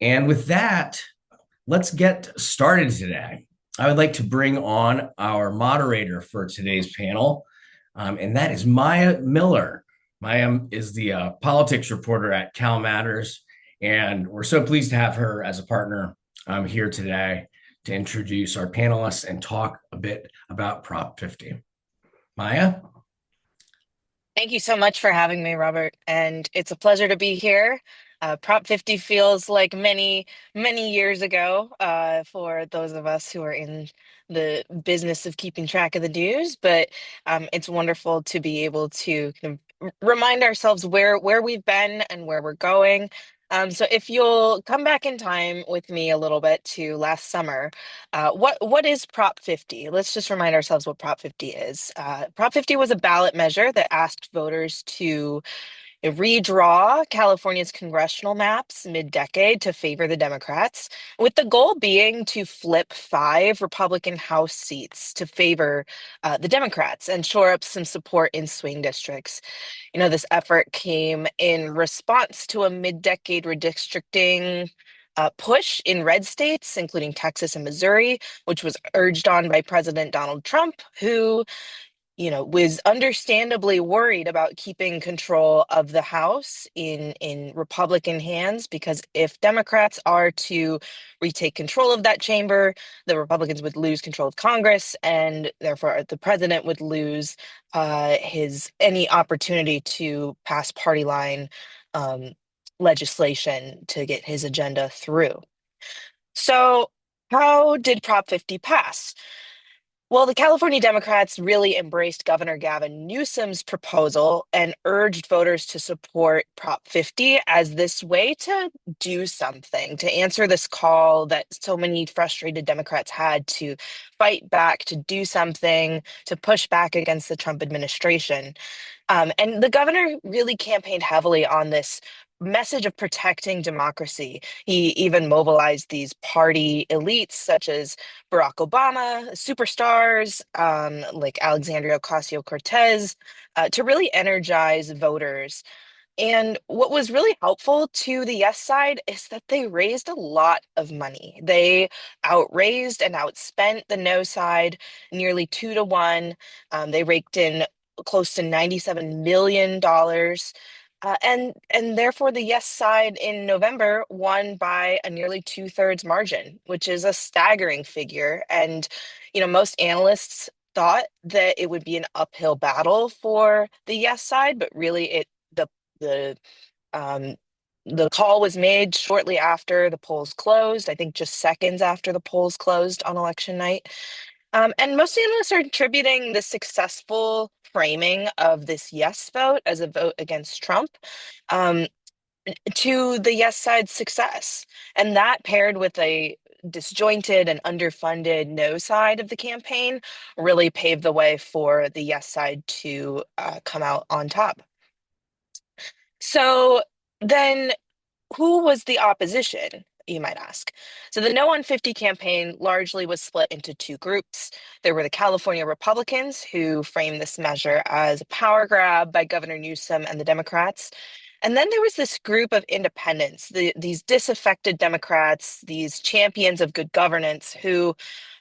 And with that, let's get started today. I would like to bring on our moderator for today's panel, and that is Maya Miller. Maya is the politics reporter at Cal Matters, and we're so pleased to have her as a partner here today to introduce our panelists and talk a bit about Prop 50. Maya? Thank you so much for having me, Robert. And it's a pleasure to be here. Prop 50 feels like many, many years ago for those of us who are in the business of keeping track of the news, but it's wonderful to be able to kind of remind ourselves where we've been and where we're going. So if you'll come back in time with me a little bit to last summer, what is Prop 50? Let's just remind ourselves what Prop 50 is. Prop 50 was a ballot measure that asked voters to redraw California's congressional maps mid-decade to favor the Democrats, with the goal being to flip five Republican House seats to favor the Democrats and shore up some support in swing districts. This effort came in response to a mid-decade redistricting push in red states, including Texas and Missouri, which was urged on by President Donald Trump, who was understandably worried about keeping control of the House in Republican hands, because if Democrats are to retake control of that chamber, the Republicans would lose control of Congress, and therefore the president would lose his any opportunity to pass party line um, legislation to get his agenda through. So, how did Prop 50 pass? Well, the California Democrats really embraced Governor Gavin Newsom's proposal and urged voters to support Prop 50 as this way to do something, to answer this call that so many frustrated Democrats had to fight back, to do something, to push back against the Trump administration. And the governor really campaigned heavily on this message of protecting democracy. He even mobilized these party elites such as Barack Obama, superstars like Alexandria Ocasio-Cortez, to really energize voters. And what was really helpful to the yes side is that they raised a lot of money. They outraised and outspent the no side nearly 2 to 1. They raked in close to $97 million. And therefore, the yes side in November won by a nearly two-thirds margin, which is a staggering figure. And, most analysts thought that it would be an uphill battle for the yes side, but really the um, the call was made shortly after the polls closed, I think just seconds after the polls closed on election night. And most analysts are attributing the successful framing of this yes vote as a vote against Trump um, to the yes side's success. And that paired with a disjointed and underfunded no side of the campaign really paved the way for the yes side to come out on top. So then, who was the opposition, you might ask? So the No on 50 campaign largely was split into two groups. There were the California Republicans, who framed this measure as a power grab by Governor Newsom and the Democrats. And then there was this group of independents, these disaffected Democrats, these champions of good governance, who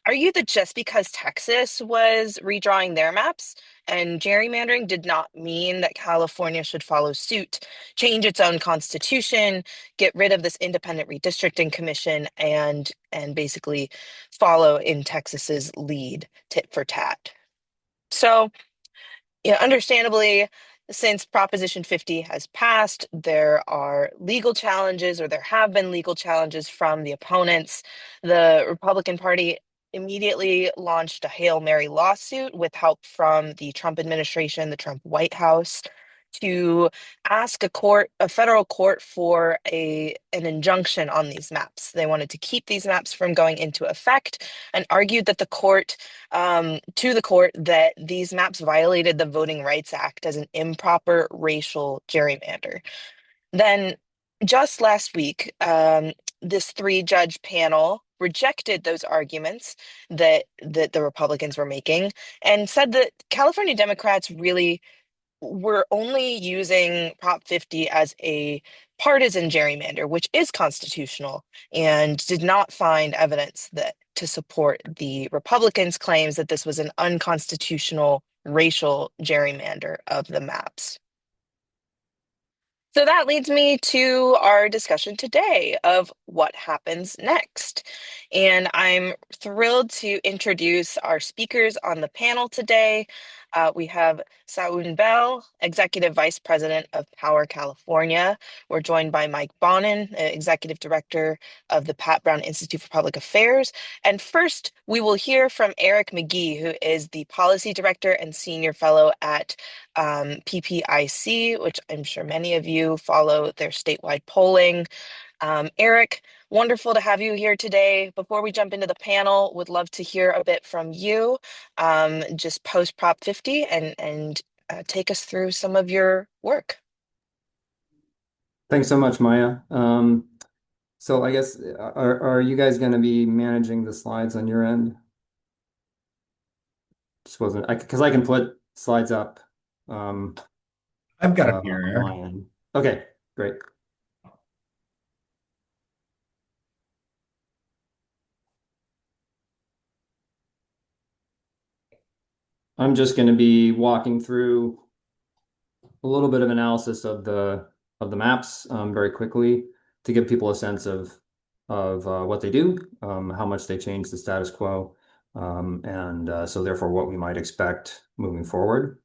argue that just because Texas was redrawing their maps and gerrymandering did not mean that California should follow suit, change its own constitution, get rid of this independent redistricting commission, and basically follow in Texas's lead, tit for tat. So, understandably, since Proposition 50 has passed, there are legal challenges, or there have been legal challenges from the opponents. The Republican Party immediately launched a Hail Mary lawsuit with help from the Trump administration, the Trump White House, to ask a federal court for an injunction on these maps. They wanted to keep these maps from going into effect and argued that to the court, that these maps violated the Voting Rights Act as an improper racial gerrymander. Then, just last week, this three-judge panel rejected those arguments that the Republicans were making and said that California Democrats really were only using Prop 50 as a partisan gerrymander, which is constitutional, and did not find evidence that to support the Republicans' claims that this was an unconstitutional racial gerrymander of the maps. So that leads me to our discussion today of what happens next. And I'm thrilled to introduce our speakers on the panel today. We have Saun Bell, Executive Vice President of Power California. We're joined by Mike Bonin, Executive Director of the Pat Brown Institute for Public Affairs. And first, we will hear from Eric McGee, who is the Policy Director and Senior Fellow at PPIC, which I'm sure many of you follow their statewide polling. Eric, wonderful to have you here today. Before we jump into the panel, would love to hear a bit from you, just post Prop 50 and take us through some of your work. Thanks so much, Maya. So I guess are you guys going to be managing the slides on your end? Just wasn't because I can put slides up I've got it here, on Eric. my end. Okay, great. I'm just going to be walking through a little bit of analysis of the maps very quickly to give people a sense of what they do, how much they change the status quo, and so therefore what we might expect moving forward.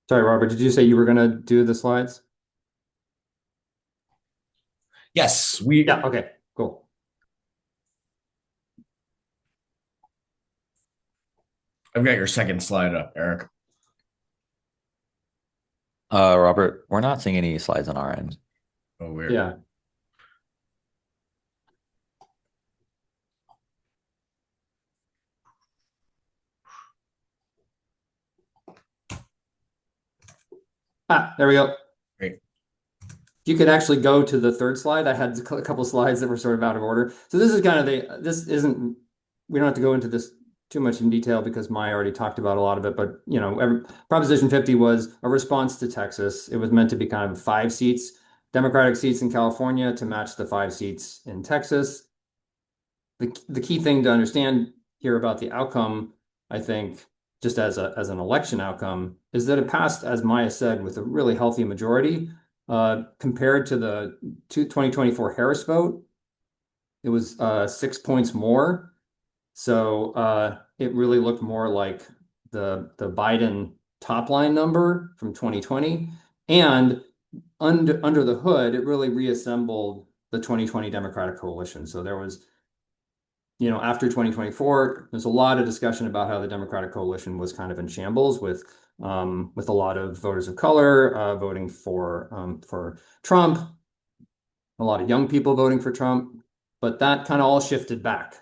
Sorry, Robert, did you say you were going to do the slides? Yes, Yeah, okay, cool. I've got your second slide up, Eric. Robert, we're not seeing any slides on our end. Oh, weird. Yeah. There we go. Great. You could actually go to the third slide. I had a couple slides that were sort of out of order. So this is kind of we don't have to go into this too much in detail because Maya already talked about a lot of it, but Proposition 50 was a response to Texas. It was meant to be kind of 5 seats, Democratic seats in California to match the 5 seats in Texas. The key thing to understand here about the outcome, I think, just as an election outcome, is that it passed, as Maya said, with a really healthy majority. Compared to the 2024 Harris vote, it was 6 points more. So it really looked more like the Biden top line number from 2020. And under the hood, it really reassembled the 2020 Democratic coalition. So there was, after 2024, there's a lot of discussion about how the Democratic coalition was kind of in shambles with a lot of voters of color voting for Trump, a lot of young people voting for Trump, but that kind of all shifted back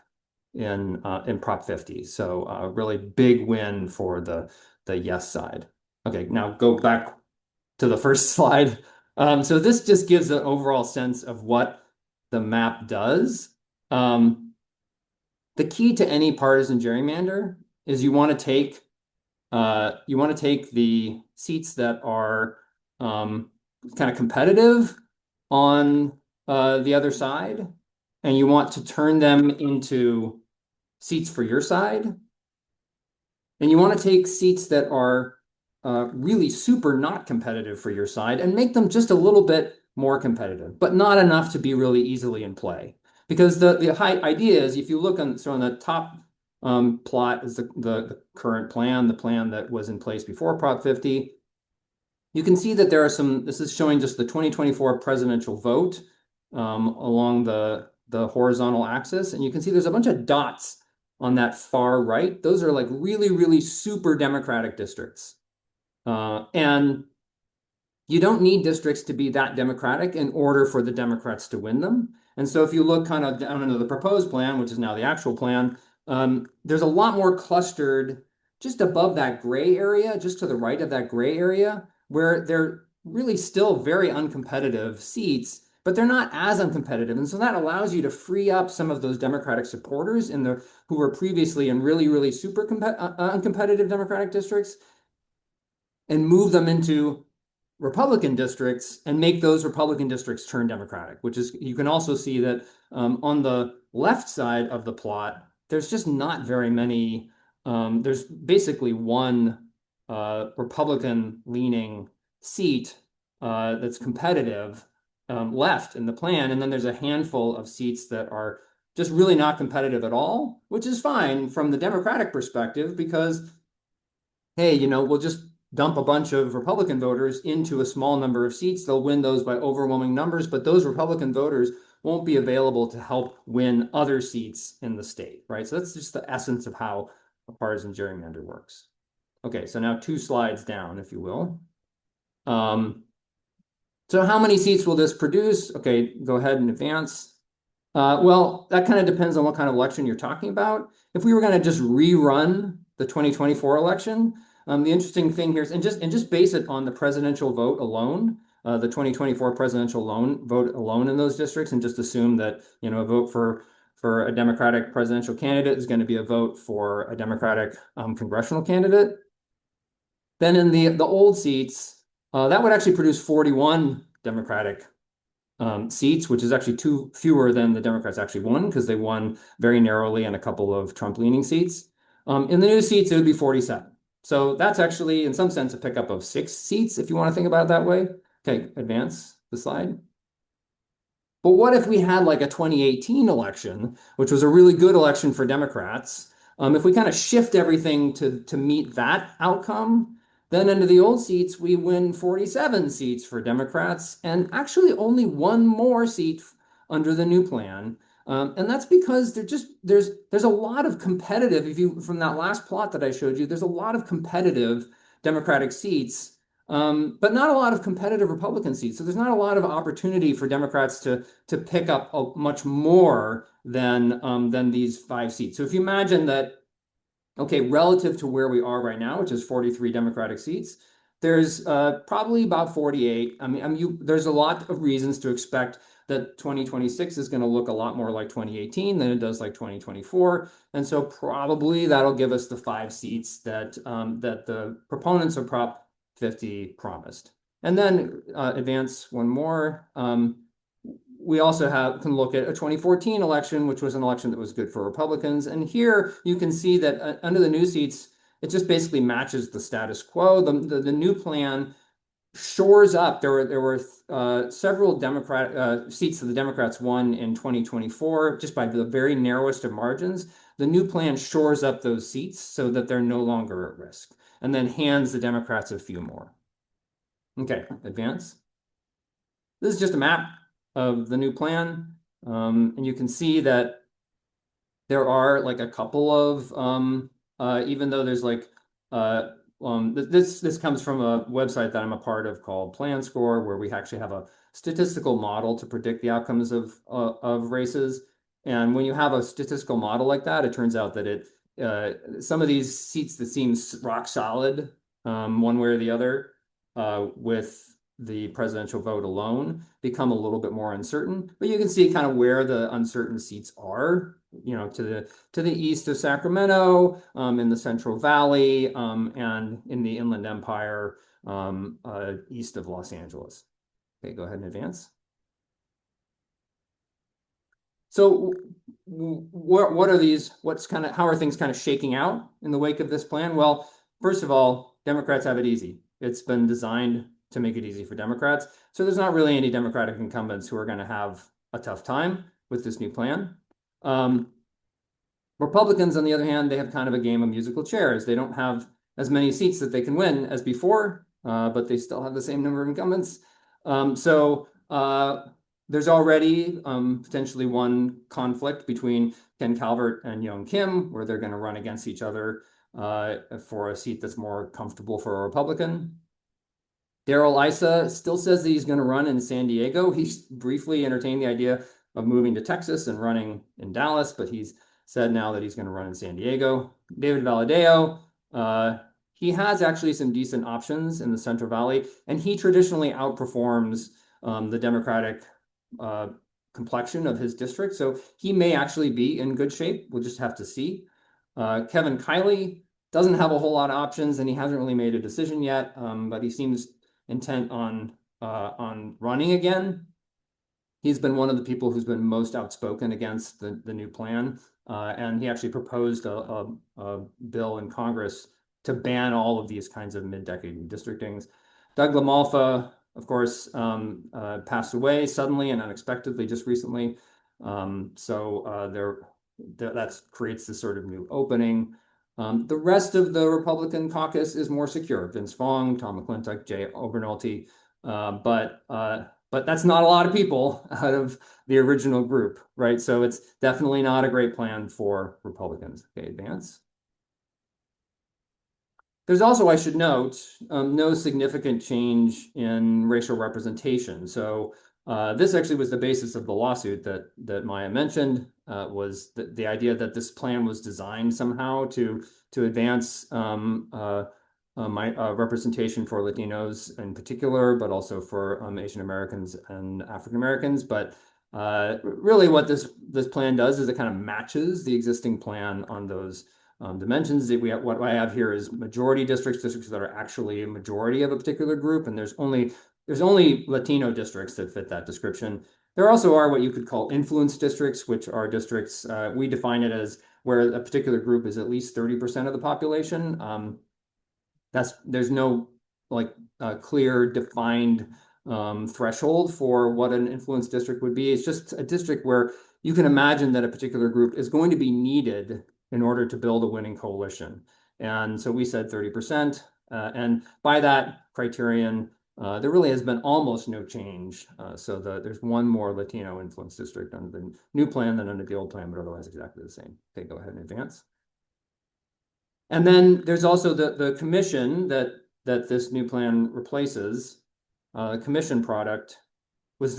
in Prop 50. So a really big win for the yes side. Okay, now go back to the first slide. So this just gives an overall sense of what the map does. The key to any partisan gerrymander is you want to take the seats that are kind of competitive on the other side, and you want to turn them into seats for your side. And you want to take seats that are really super not competitive for your side and make them just a little bit more competitive, but not enough to be really easily in play. Because the high idea is, if you look on the top plot is the current plan, the plan that was in place before Prop 50. You can see that there are this is showing just the 2024 presidential vote along the horizontal axis. And you can see there's a bunch of dots on that far right. Those are like really, really super Democratic districts. And you don't need districts to be that Democratic in order for the Democrats to win them. And so if you look kind of down into the proposed plan, which is now the actual plan, there's a lot more clustered just above that gray area, just to the right of that gray area, where they're really still very uncompetitive seats but they're not as uncompetitive. And so that allows you to free up some of those Democratic supporters who were previously in really, really super uncompetitive Democratic districts and move them into Republican districts and make those Republican districts turn Democratic, which is, you can also see that on the left side of the plot, there's just not very many. There's basically one Republican leaning seat that's competitive left in the plan. And then there's a handful of seats that are just really not competitive at all, which is fine from the Democratic perspective because, hey, you know, we'll just dump a bunch of Republican voters into a small number of seats. They'll win those by overwhelming numbers, but those Republican voters won't be available to help win other seats in the state, right? So that's just the essence of how a partisan gerrymander works. Okay, so now 2 slides down, if you will. So how many seats will this produce? Okay, go ahead and advance. Well, that kind of depends on what kind of election you're talking about. If we were going to just rerun the 2024 election, the interesting thing here is, and just base it on the presidential vote alone, the 2024 presidential vote alone in those districts, and just assume that, you know, a vote for a Democratic presidential candidate is going to be a vote for a Democratic congressional candidate. Then in the old seats, that would actually produce 41 Democratic seats, which is actually 2 fewer than the Democrats actually won, because they won very narrowly on a couple of Trump-leaning seats. In the new seats, it would be 47. So that's actually, in some sense, a pickup of 6 seats, if you want to think about it that way. Okay, advance the slide. But what if we had like a 2018 election, which was a really good election for Democrats? If we kind of shift everything to meet that outcome, then under the old seats, we win 47 seats for Democrats and actually only 1 more seat under the new plan. And that's because there's a lot of competitive, from that last plot that I showed you, there's a lot of competitive Democratic seats, but not a lot of competitive Republican seats. So there's not a lot of opportunity for Democrats to pick up much more than these 5 seats. So if you imagine that, okay, relative to where we are right now, which is 43 Democratic seats, there's probably about 48. There's a lot of reasons to expect that 2026 is going to look a lot more like 2018 than it does like 2024. And so probably that'll give us the 5 seats that the proponents of Prop 50 promised. And then advance 1 more. We also can look at a 2014 election, which was an election that was good for Republicans. And here you can see that under the new seats, it just basically matches the status quo. The new plan shores up. There were several Democrat seats that the Democrats won in 2024 just by the very narrowest of margins. The new plan shores up those seats so that they're no longer at risk, and then hands the Democrats a few more. Okay, advance. This is just a map of the new plan. And you can see that there are like a couple of, even though there's like, this comes from a website that I'm a part of called Plan Score, where we actually have a statistical model to predict the outcomes of races. And when you have a statistical model like that, it turns out that some of these seats that seem rock solid, one way or the other, with the presidential vote alone, become a little bit more uncertain. But you can see kind of where the uncertain seats are, you know, to the east of Sacramento, in the Central Valley, and in the Inland Empire, east of Los Angeles. Okay, go ahead and advance. So what are these, how are things kind of shaking out in the wake of this plan? Well, first of all, Democrats have it easy. It's been designed to make it easy for Democrats. So there's not really any Democratic incumbents who are going to have a tough time with this new plan. Republicans, on the other hand, they have kind of a game of musical chairs. They don't have as many seats that they can win as before, but they still have the same number of incumbents. So there's already potentially one conflict between Ken Calvert and Young Kim, where they're going to run against each other for a seat that's more comfortable for a Republican. Darrell Issa still says that he's going to run in San Diego. He's briefly entertained the idea of moving to Texas and running in Dallas, but he's said now that he's going to run in San Diego. David Valadao, he has actually some decent options in the Central Valley, and he traditionally outperforms the Democratic complexion of his district. So he may actually be in good shape. We'll just have to see. Kevin Kiley doesn't have a whole lot of options, and he hasn't really made a decision yet, but he seems intent on running again. He's been one of the people who's been most outspoken against the new plan, and he actually proposed a bill in Congress to ban all of these kinds of mid-decade redistrictings. Doug LaMalfa, of course, passed away suddenly and unexpectedly just recently. That creates this sort of new opening. The rest of the Republican caucus is more secure. Vince Vaughn, Tom McClintock, Jay Obernolte, but that's not a lot of people out of the original group, right? So it's definitely not a great plan for Republicans. Okay, advance. There's also, I should note, no significant change in racial representation. So this actually was the basis of the lawsuit that Maya mentioned, was the idea that this plan was designed somehow to advance representation for Latinos in particular, but also for Asian Americans and African Americans. But really what this plan does is it kind of matches the existing plan on those dimensions. What I have here is majority districts that are actually a majority of a particular group, and there's only Latino districts that fit that description. There also are what you could call influence districts, which are districts, we define it as where a particular group is at least 30% of the population. There's no clear defined threshold for what an influence district would be. It's just a district where you can imagine that a particular group is going to be needed in order to build a winning coalition. And so we said 30%. And by that criterion, there really has been almost no change. So there's one more Latino influence district under the new plan than under the old plan, but otherwise exactly the same. Okay, go ahead and advance. And then there's also the commission that this new plan replaces. Commission product was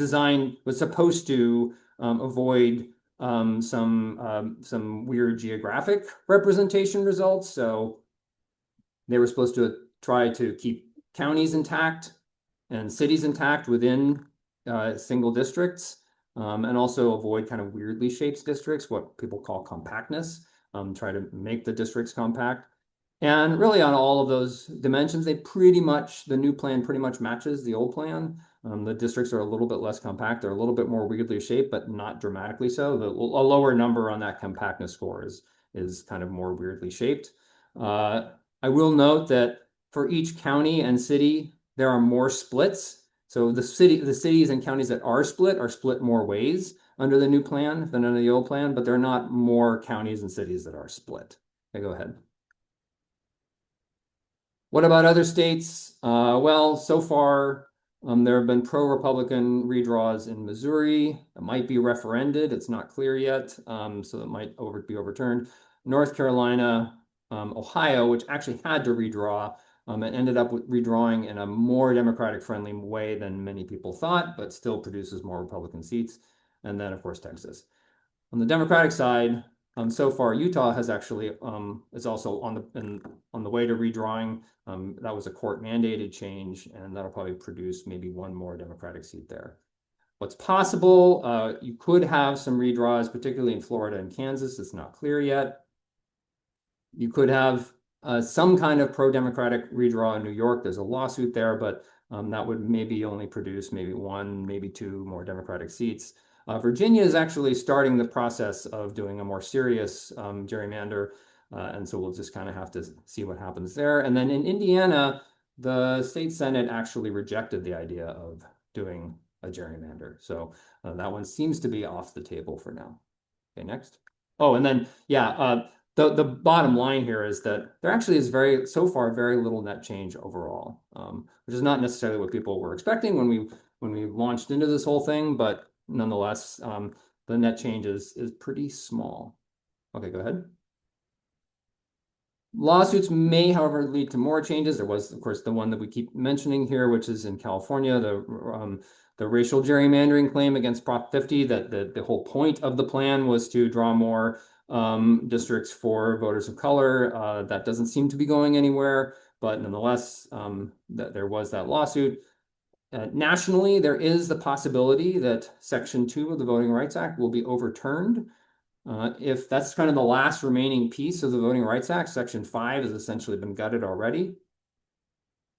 supposed to avoid some weird geographic representation results. So they were supposed to try to keep counties intact and cities intact within single districts, and also avoid kind of weirdly shaped districts, what people call compactness, try to make the districts compact. And really on all of those dimensions, the new plan pretty much matches the old plan. The districts are a little bit less compact. They're a little bit more weirdly shaped, but not dramatically so. A lower number on that compactness score is kind of more weirdly shaped. I will note that for each county and city, there are more splits. So the cities and counties that are split more ways under the new plan than under the old plan, but there are not more counties and cities that are split. Okay, go ahead. What about other states? Well, so far, there have been pro-Republican redraws in Missouri. It might be referended. It's not clear yet, so it might be overturned. North Carolina, Ohio, which actually had to redraw, and ended up redrawing in a more Democratic-friendly way than many people thought, but still produces more Republican seats. And then, of course, Texas. On the Democratic side, so far, Utah has actually is also on the way to redrawing. That was a court mandated change, and that'll probably produce maybe one more Democratic seat there. What's possible? You could have some redraws, particularly in Florida and Kansas. It's not clear yet. You could have some kind of pro-Democratic redraw in New York. There's a lawsuit there, but that would maybe only produce maybe one, maybe two more Democratic seats. Virginia is actually starting the process of doing a more serious gerrymander, and so we'll just kind of have to see what happens there. And then in Indiana, the state Senate actually rejected the idea of doing a gerrymander. So that one seems to be off the table for now. Okay, next. Oh, and then, yeah, the bottom line here is that there actually is so far very little net change overall, which is not necessarily what people were expecting when we launched into this whole thing, but nonetheless, the net change is pretty small. Okay, go ahead. Lawsuits may, however, lead to more changes. There was, of course, the one that we keep mentioning here, which is in California, the racial gerrymandering claim against Prop 50, that the whole point of the plan was to draw more districts for voters of color. That doesn't seem to be going anywhere, but nonetheless, there was that lawsuit. Nationally, there is the possibility that Section 2 of the Voting Rights Act will be overturned. If that's kind of the last remaining piece of the Voting Rights Act, Section 5 has essentially been gutted already.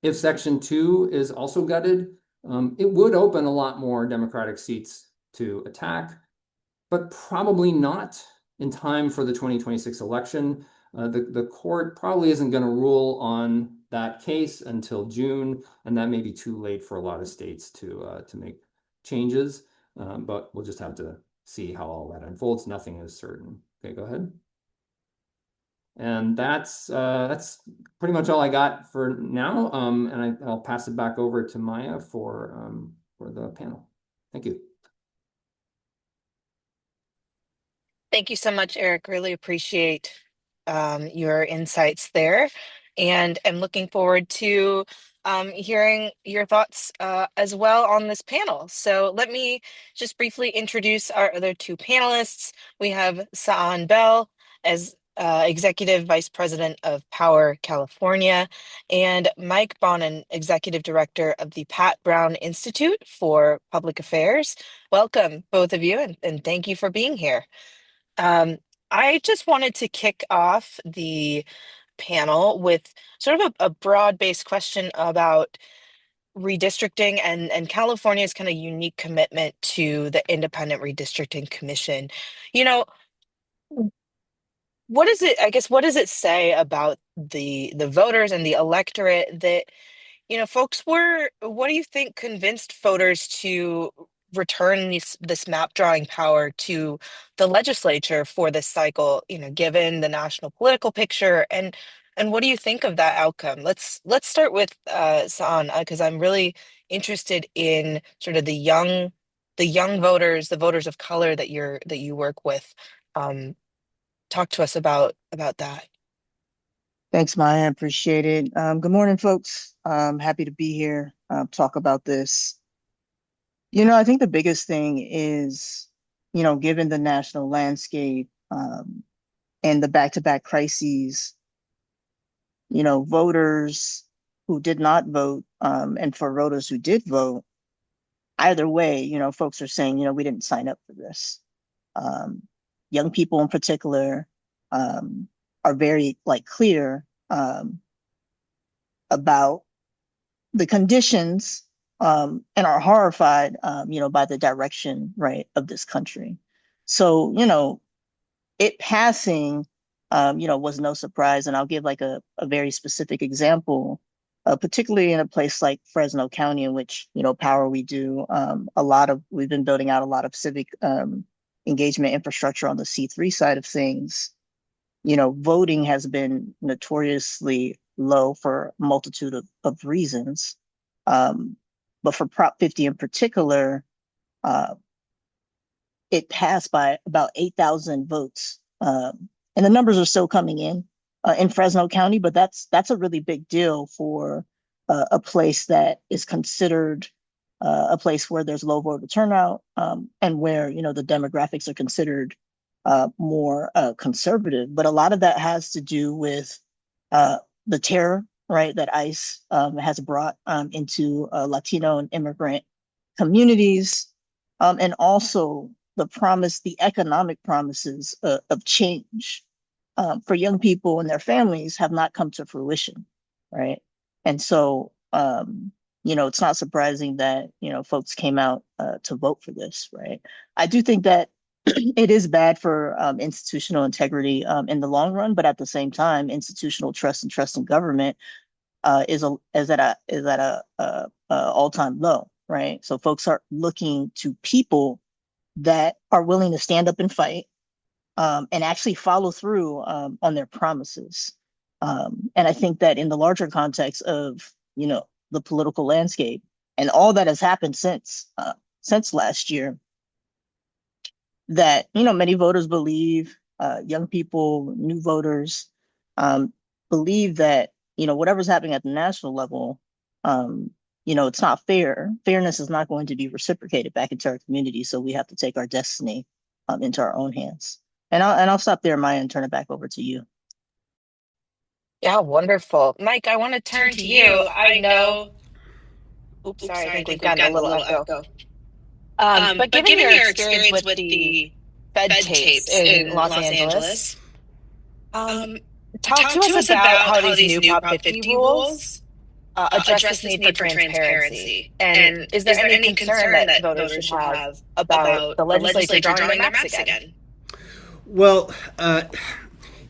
If Section 2 is also gutted, it would open a lot more Democratic seats to attack, but probably not in time for the 2026 election. The court probably isn't going to rule on that case until June, and that may be too late for a lot of states to make changes. But we'll just have to see how all that unfolds. Nothing is certain. Okay, go ahead. And that's pretty much all I got for now. And I'll pass it back over to Maya for the panel. Thank you. Thank you so much, Eric. Really appreciate your insights there. And I'm looking forward to hearing your thoughts as well on this panel. So let me just briefly introduce our other two panelists. We have Saan Bell as Executive Vice President of Power California, and Mike Bonin, Executive Director of the Pat Brown Institute for Public Affairs. Welcome, both of you, and thank you for being here. I just wanted to kick off the panel with sort of a broad-based question about redistricting and California's kind of unique commitment to the Independent Redistricting Commission. You know, what is it, I guess, what does it say about the voters and the electorate that folks were, what do you think convinced voters to return this map drawing power to the legislature for this cycle, given the national political picture? And what do you think of that outcome? Let's start with Saan, because I'm really interested in sort of the young voters, the voters of color that you work with. Talk to us about that. Thanks, Maya. Appreciate it. Good morning, folks. Happy to be here, talk about this. I think the biggest thing is, given the national landscape and the back-to-back crises, voters who did not vote, and for voters who did vote, either way, folks are saying, we didn't sign up for this. Young people in particular are very clear about the conditions and are horrified, by the direction, right, of this country. So, it passing, was no surprise. And I'll give a very specific example, particularly in a place like Fresno County, in which, Power we do we've been building out a lot of civic engagement infrastructure on the C3 side of things. Voting has been notoriously low for a multitude of reasons. But for Prop 50 in particular, it passed by about 8,000 votes. And the numbers are still coming in Fresno County, but that's a really big deal for a place that is considered a place where there's low voter turnout, and where, the demographics are considered more conservative. But a lot of that has to do with the terror, right, that ICE has brought into Latino and immigrant communities, and also the economic promises of change for young people and their families have not come to fruition, right? And so, it's not surprising that, folks came out to vote for this, right? I do think that it is bad for institutional integrity in the long run, but at the same time, institutional trust and trust in government is at a all-time low, right? So folks are looking to people that are willing to stand up and fight, and actually follow through on their promises. And I think that in the larger context of the political landscape and all that has happened since last year, that many voters believe, young people, new voters, believe that whatever's happening at the national level, it's not fair. Fairness is not going to be reciprocated back into our community, so we have to take our destiny into our own hands. And I'll stop there, Maya, and turn it back over to you. Yeah, wonderful. Mike, I want to turn to you. I know Oops, Oops, sorry, I sorry, I think we've think we've gotten a gotten a little little echo. echo. But But given given your your experience experience with with the the Fed Fed tapes tapes in in Los Los Angeles, Angeles, um, talk to talk us to us about about how how these these new new Prop Prop 50 50 rules rules address address this this need for need for transparency. transparency. And And is there is there any any concern concern that that voters voters should should have have about about the the legislature legislature drawing their drawing their maps maps again? again? Well,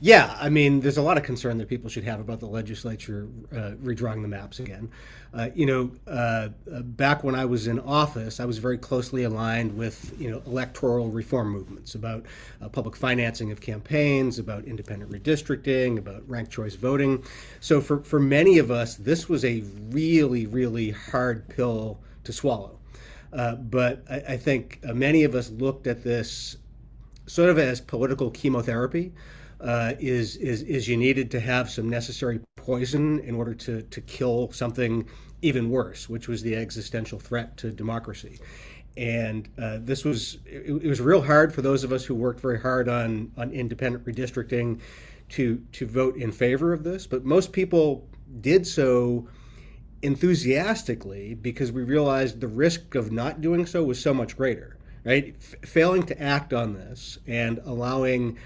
yeah, I mean, there's a lot of concern that people should have about the legislature redrawing the maps again. Back when I was in office, I was very closely aligned with electoral reform movements about public financing of campaigns, about independent redistricting, about ranked choice voting. So for many of us, this was a really, really hard pill to swallow. But I think many of us looked at this sort of as political chemotherapy. Is you needed to have some necessary poison in order to kill something even worse, which was the existential threat to democracy. And it was real hard for those of us who worked very hard on independent redistricting to vote in favor of this. But most people did so enthusiastically because we realized the risk of not doing so was so much greater. Right, failing to act on this and allowing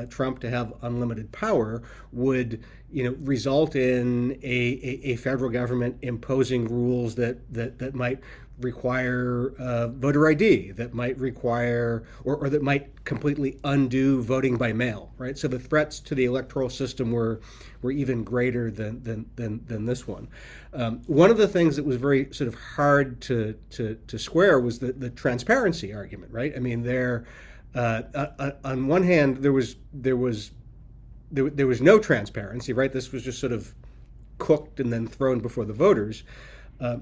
Trump to have unlimited power would, result in a federal government imposing rules that might require voter ID, that might require or that might completely undo voting by mail. Right, so the threats to the electoral system were even greater than this one. One of the things that was very sort of hard to square was the transparency argument, right? I mean, on one hand there was no transparency, right? This was just sort of cooked and then thrown before the voters. Uh,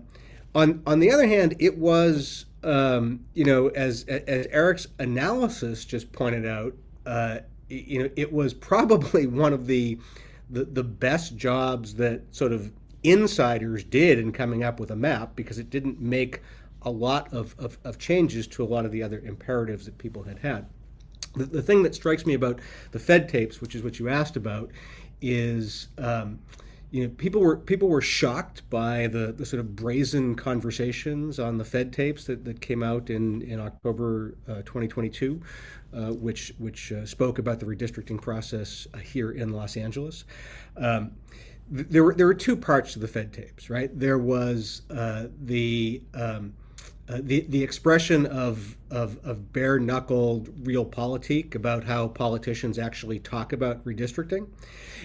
on the other hand, it was as Eric's analysis just pointed out, it was probably one of the best jobs that sort of insiders did in coming up with a map because it didn't make a lot of changes to a lot of the other imperatives that people had had. The thing that strikes me about the Fed tapes, which is what you asked about, is people were shocked by the sort of brazen conversations on the Fed tapes that came out in October 2022, which spoke about the redistricting process here in Los Angeles. There were two parts to the Fed tapes, right? There was the expression of bare knuckled realpolitik about how politicians actually talk about redistricting,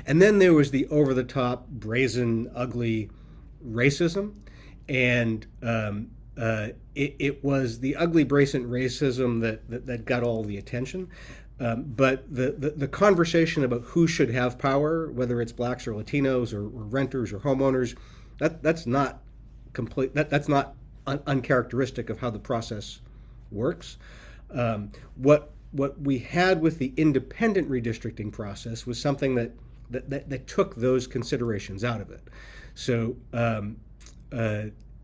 and then there was the over the top, brazen, ugly racism, and it was the ugly, brazen racism that got all the attention. But the conversation about who should have power, whether it's blacks or Latinos or renters or homeowners, that's not complete. That's not uncharacteristic of how the process works. What we had with the independent redistricting process was something that took those considerations out of it. So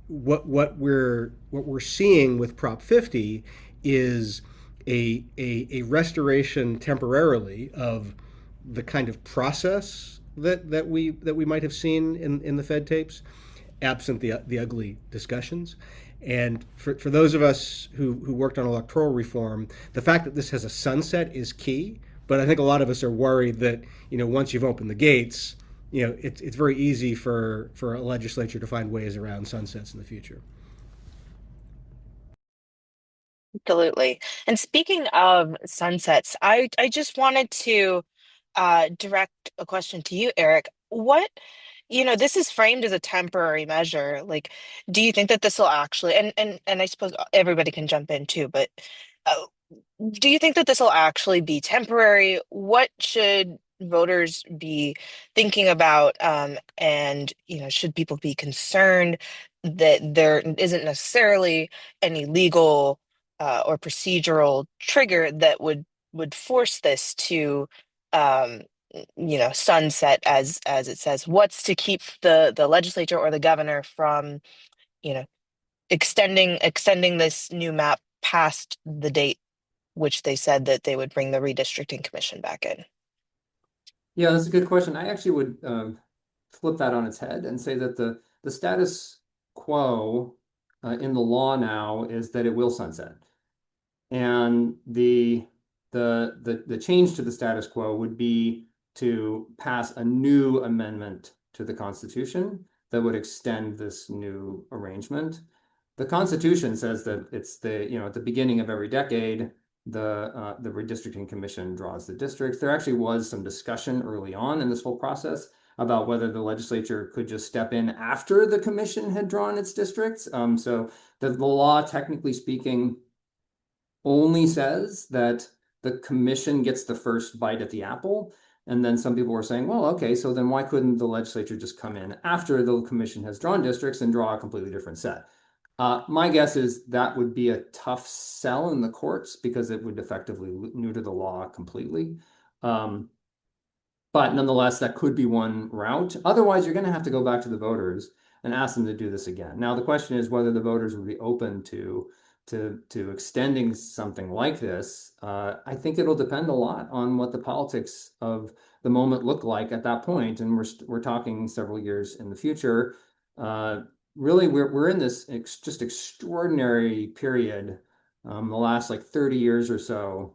what we're seeing with Prop 50 is a restoration temporarily of the kind of process that we might have seen in the Fed tapes, absent the ugly discussions. And for those of us who worked on electoral reform, the fact that this has a sunset is key. But I think a lot of us are worried that once you've opened the gates, it's very easy for a legislature to find ways around sunsets in the future. Absolutely. And speaking of sunsets, I just wanted to direct a question to you, Eric. This is framed as a temporary measure. Like, do you think that this will actually, and I suppose everybody can jump in too, but uh, do you think that this will actually be temporary? What should voters be thinking about? And, should people be concerned that there isn't necessarily any legal or procedural trigger that would force this to um, sunset as it says? What's to keep the legislature or the governor from, you know, extending this new map past the date which they said that they would bring the redistricting commission back in? Yeah, that's a good question. I actually would flip that on its head and say that the status quo in the law now is that it will sunset. And the change to the status quo would be to pass a new amendment to the Constitution that would extend this new arrangement. The Constitution says that it's at the beginning of every decade, the Redistricting Commission draws the districts. There actually was some discussion early on in this whole process about whether the legislature could just step in after the commission had drawn its districts. So the law, technically speaking, only says that the commission gets the first bite at the apple. And then some people were saying, well, okay, so then why couldn't the legislature just come in after the commission has drawn districts and draw a completely different set? My guess is that would be a tough sell in the courts because it would effectively neuter the law completely. But nonetheless, that could be one route. Otherwise, you're going to have to go back to the voters and ask them to do this again. Now, the question is whether the voters would be open to extending something like this. I think it'll depend a lot on what the politics of the moment look like at that point, and we're talking several years in the future. Really, we're in this just extraordinary period, the last like 30 years or so,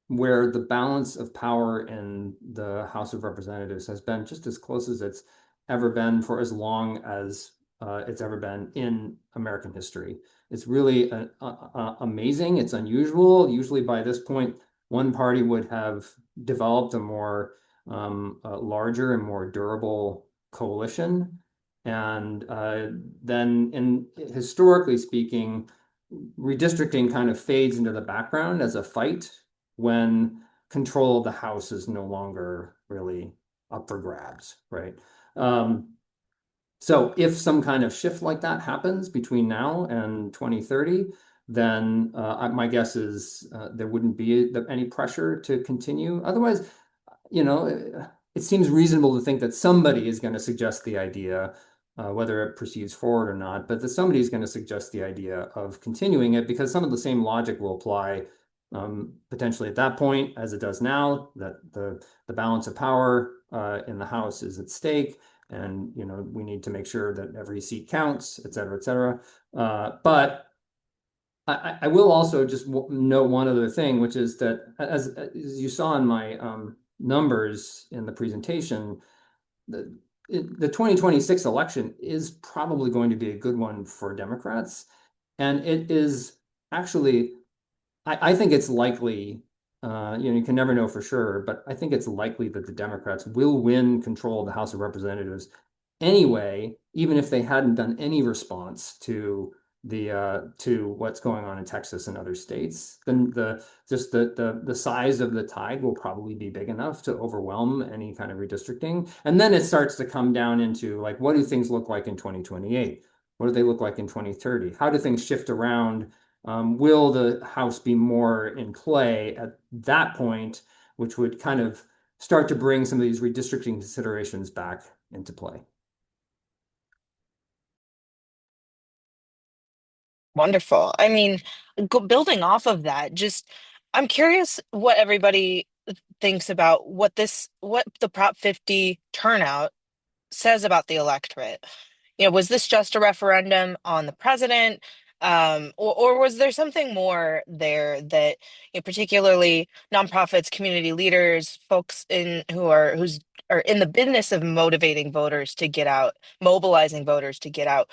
where the balance of power in the House of Representatives has been just as close as it's ever been for as long as it's ever been in American history. It's really amazing. It's unusual. Usually by this point, one party would have developed a more larger and more durable coalition. And then historically speaking, redistricting kind of fades into the background as a fight when control of the House is no longer really up for grabs, right? So if some kind of shift like that happens between now and 2030, then my guess is there wouldn't be any pressure to continue. Otherwise, it seems reasonable to think that somebody is going to suggest the idea, whether it proceeds forward or not, but that somebody is going to suggest the idea of continuing it because some of the same logic will apply potentially at that point as it does now, that the balance of power in the House is at stake. And, we need to make sure that every seat counts, et cetera, et cetera. But I will also just note one other thing, which is that as you saw in my numbers in the presentation, the 2026 election is probably going to be a good one for Democrats. And it is actually, I think it's likely, you can never know for sure, but I think it's likely that the Democrats will win control of the House of Representatives anyway, even if they hadn't done any response to what's going on in Texas and other states. Then the size of the tide will probably be big enough to overwhelm any kind of redistricting. And then it starts to come down into like, what do things look like in 2028? What do they look like in 2030? How do things shift around? Will the House be more in play at that point, which would kind of start to bring some of these redistricting considerations back into play? Wonderful. I mean, building off of that, I'm curious what everybody thinks about what the Prop 50 turnout says about the electorate. Was this just a referendum on the president? Or was there something more there that, particularly nonprofits, community leaders, folks who's are in the business of motivating voters to get out, mobilizing voters to get out?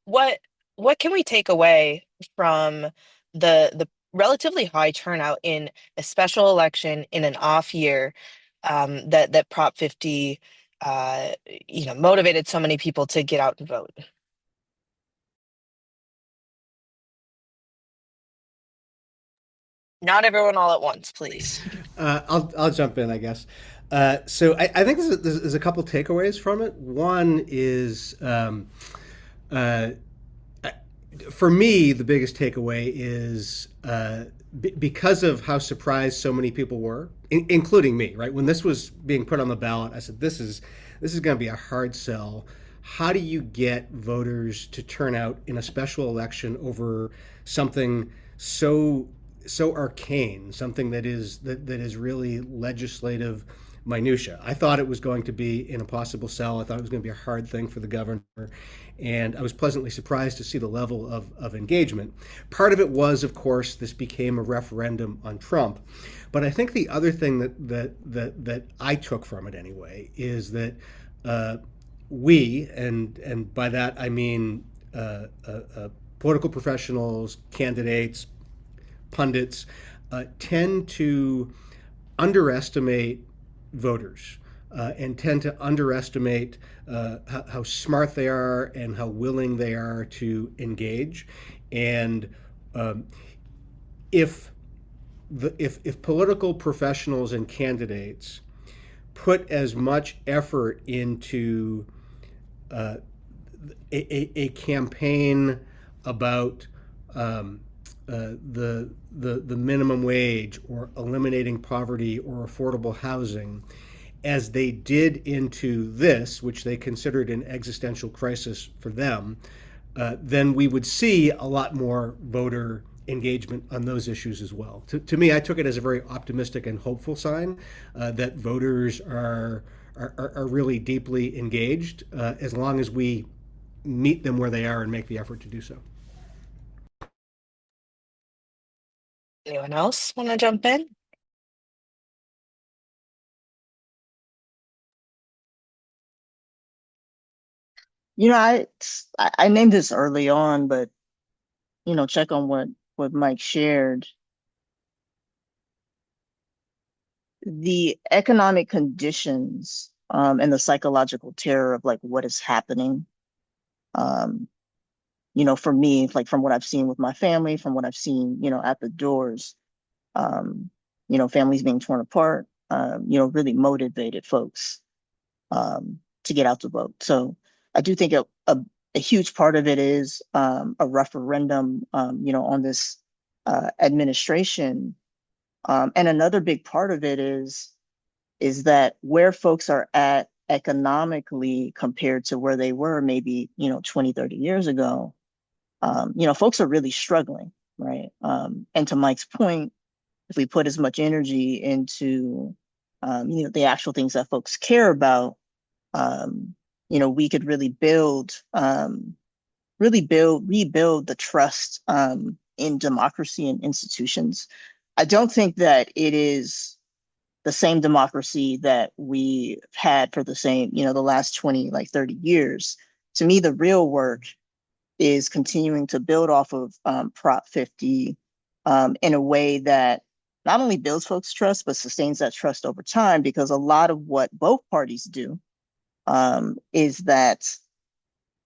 What what can we take away from the relatively high turnout in a special election in an off year, that Prop 50 motivated so many people to get out and vote? Not everyone all at once, please. I'll jump in, I guess. So I think there's a couple takeaways from it. One is, for me, the biggest takeaway is because of how surprised so many people were, including me. Right when this was being put on the ballot, I said, "This is going to be a hard sell. How do you get voters to turn out in a special election over something so arcane, something that is really legislative, minutia. I thought it was going to be an impossible sell. I thought it was going to be a hard thing for the governor. And I was pleasantly surprised to see the level of engagement. Part of it was, of course, this became a referendum on Trump. But I think the other thing that I took from it anyway is that we, and by that I mean political professionals, candidates, pundits, tend to underestimate voters and tend to underestimate how smart they are and how willing they are to engage. And if political professionals and candidates put as much effort into a campaign about the minimum wage or eliminating poverty or affordable housing as they did into this, which they considered an existential crisis for them, then we would see a lot more voter engagement on those issues as well. To me, I took it as a very optimistic and hopeful sign that voters are really deeply engaged as long as we meet them where they are and make the effort to do so. Anyone else want to jump in? I named this early on, but check on what Mike shared. The economic conditions and the psychological terror of like what is happening. For me, like from what I've seen with my family, from what I've seen, at the doors, families being torn apart, really motivated folks to get out to vote. So I do think a huge part of it is a referendum, on this administration. And another big part of it is that where folks are at economically compared to where they were maybe, 20, 30 years ago, folks are really struggling, right? And to Mike's point, if we put as much energy into, the actual things that folks care about, we could really rebuild the trust in democracy and institutions. I don't think that it is the same democracy that we've had for the last 20, like 30 years. To me, the real work is continuing to build off of Prop 50 in a way that not only builds folks' trust, but sustains that trust over time, because a lot of what both parties do is that,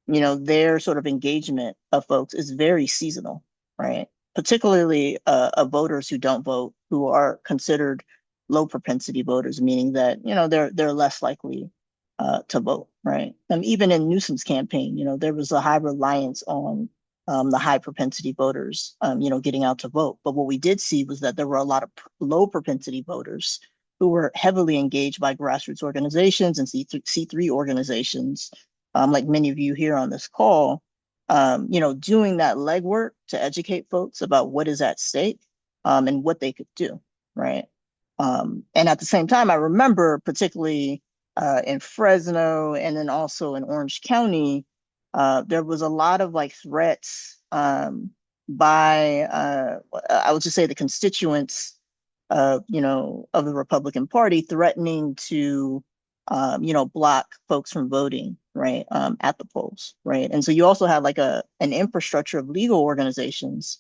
their sort of engagement of folks is very seasonal, right? Particularly of voters who don't vote, who are considered low propensity voters, meaning that, they're less likely to vote, right? Even in Newsom's campaign, there was a high reliance on the high propensity voters, getting out to vote. But what we did see was that there were a lot of low propensity voters who were heavily engaged by grassroots organizations and C3 organizations, like many of you here on this call, doing that legwork to educate folks about what is at stake and what they could do, right? And at the same time, I remember particularly in Fresno and then also in Orange County, there was a lot of like threats by, I would just say the constituents of the Republican Party threatening to, block folks from voting, right, at the polls, right? And so you also had like an infrastructure of legal organizations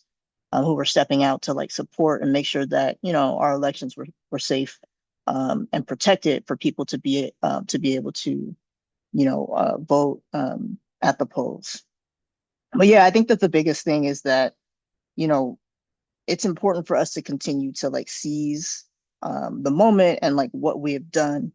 who were stepping out to like support and make sure that, our elections were safe and protected for people to be able to, vote at the polls. But yeah, I think that the biggest thing is that, it's important for us to continue to like seize the moment and like what we have done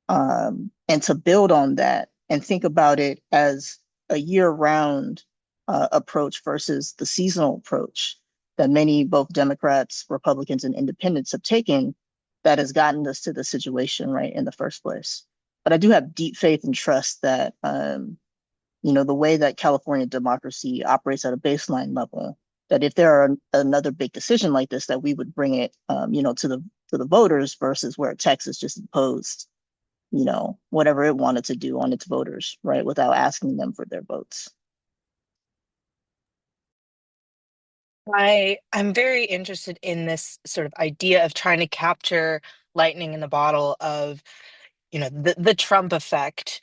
and to build on that and think about it as a year-round approach versus the seasonal approach that many, both Democrats, Republicans, and independents have taken that has gotten us to the situation, right, in the first place. But I do have deep faith and trust that, the way that California democracy operates at a baseline level, that if there are another big decision like this, that we would bring it, to the voters versus where Texas just imposed, whatever it wanted to do on its voters, right, without asking them for their votes. I'm very interested in this sort of idea of trying to capture lightning in the bottle of, the Trump effect.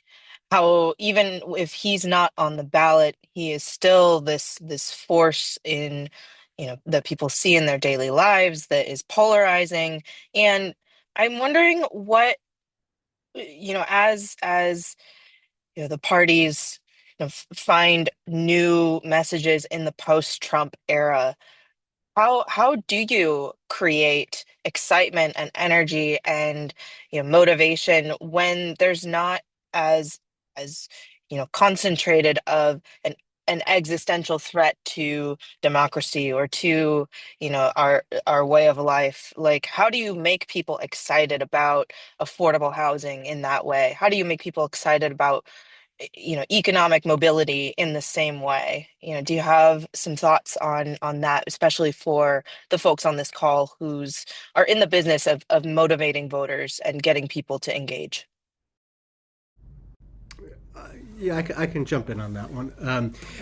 How even if he's not on the ballot, he is still this force in, that people see in their daily lives that is polarizing. And I'm wondering what, as the parties find new messages in the post-Trump era. How do you create excitement and energy and motivation when there's not as as concentrated of an existential threat to democracy or to our way of life? Like, how do you make people excited about affordable housing in that way? How do you make people excited about economic mobility in the same way? Do you have some thoughts on that, especially for the folks on this call who's are in the business of motivating voters and getting people to engage? Yeah, I can jump in on that one.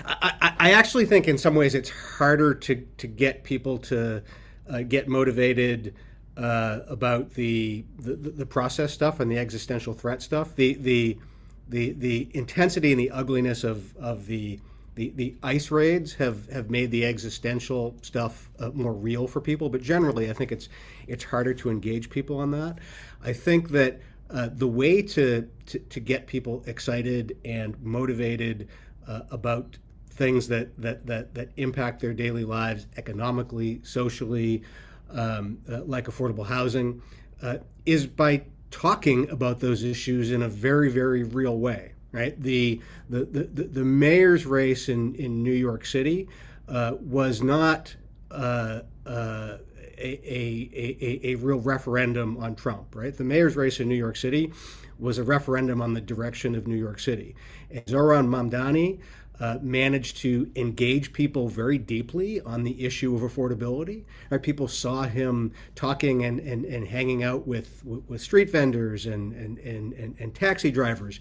I actually think in some ways it's harder to get people to get motivated about the process stuff and the existential threat stuff. The intensity and the ugliness of the ICE raids have made the existential stuff more real for people. But generally, I think it's harder to engage people on that. I think that the way to get people excited and motivated about things that impact their daily lives economically, socially, like affordable housing, is by talking about those issues in a very, very real way. Right, the mayor's race in New York City was not a real referendum on Trump, right? The mayor's race in New York City was a referendum on the direction of New York City. And Zohran Mamdani managed to engage people very deeply on the issue of affordability. Right? People saw him talking and hanging out with street vendors and taxi drivers.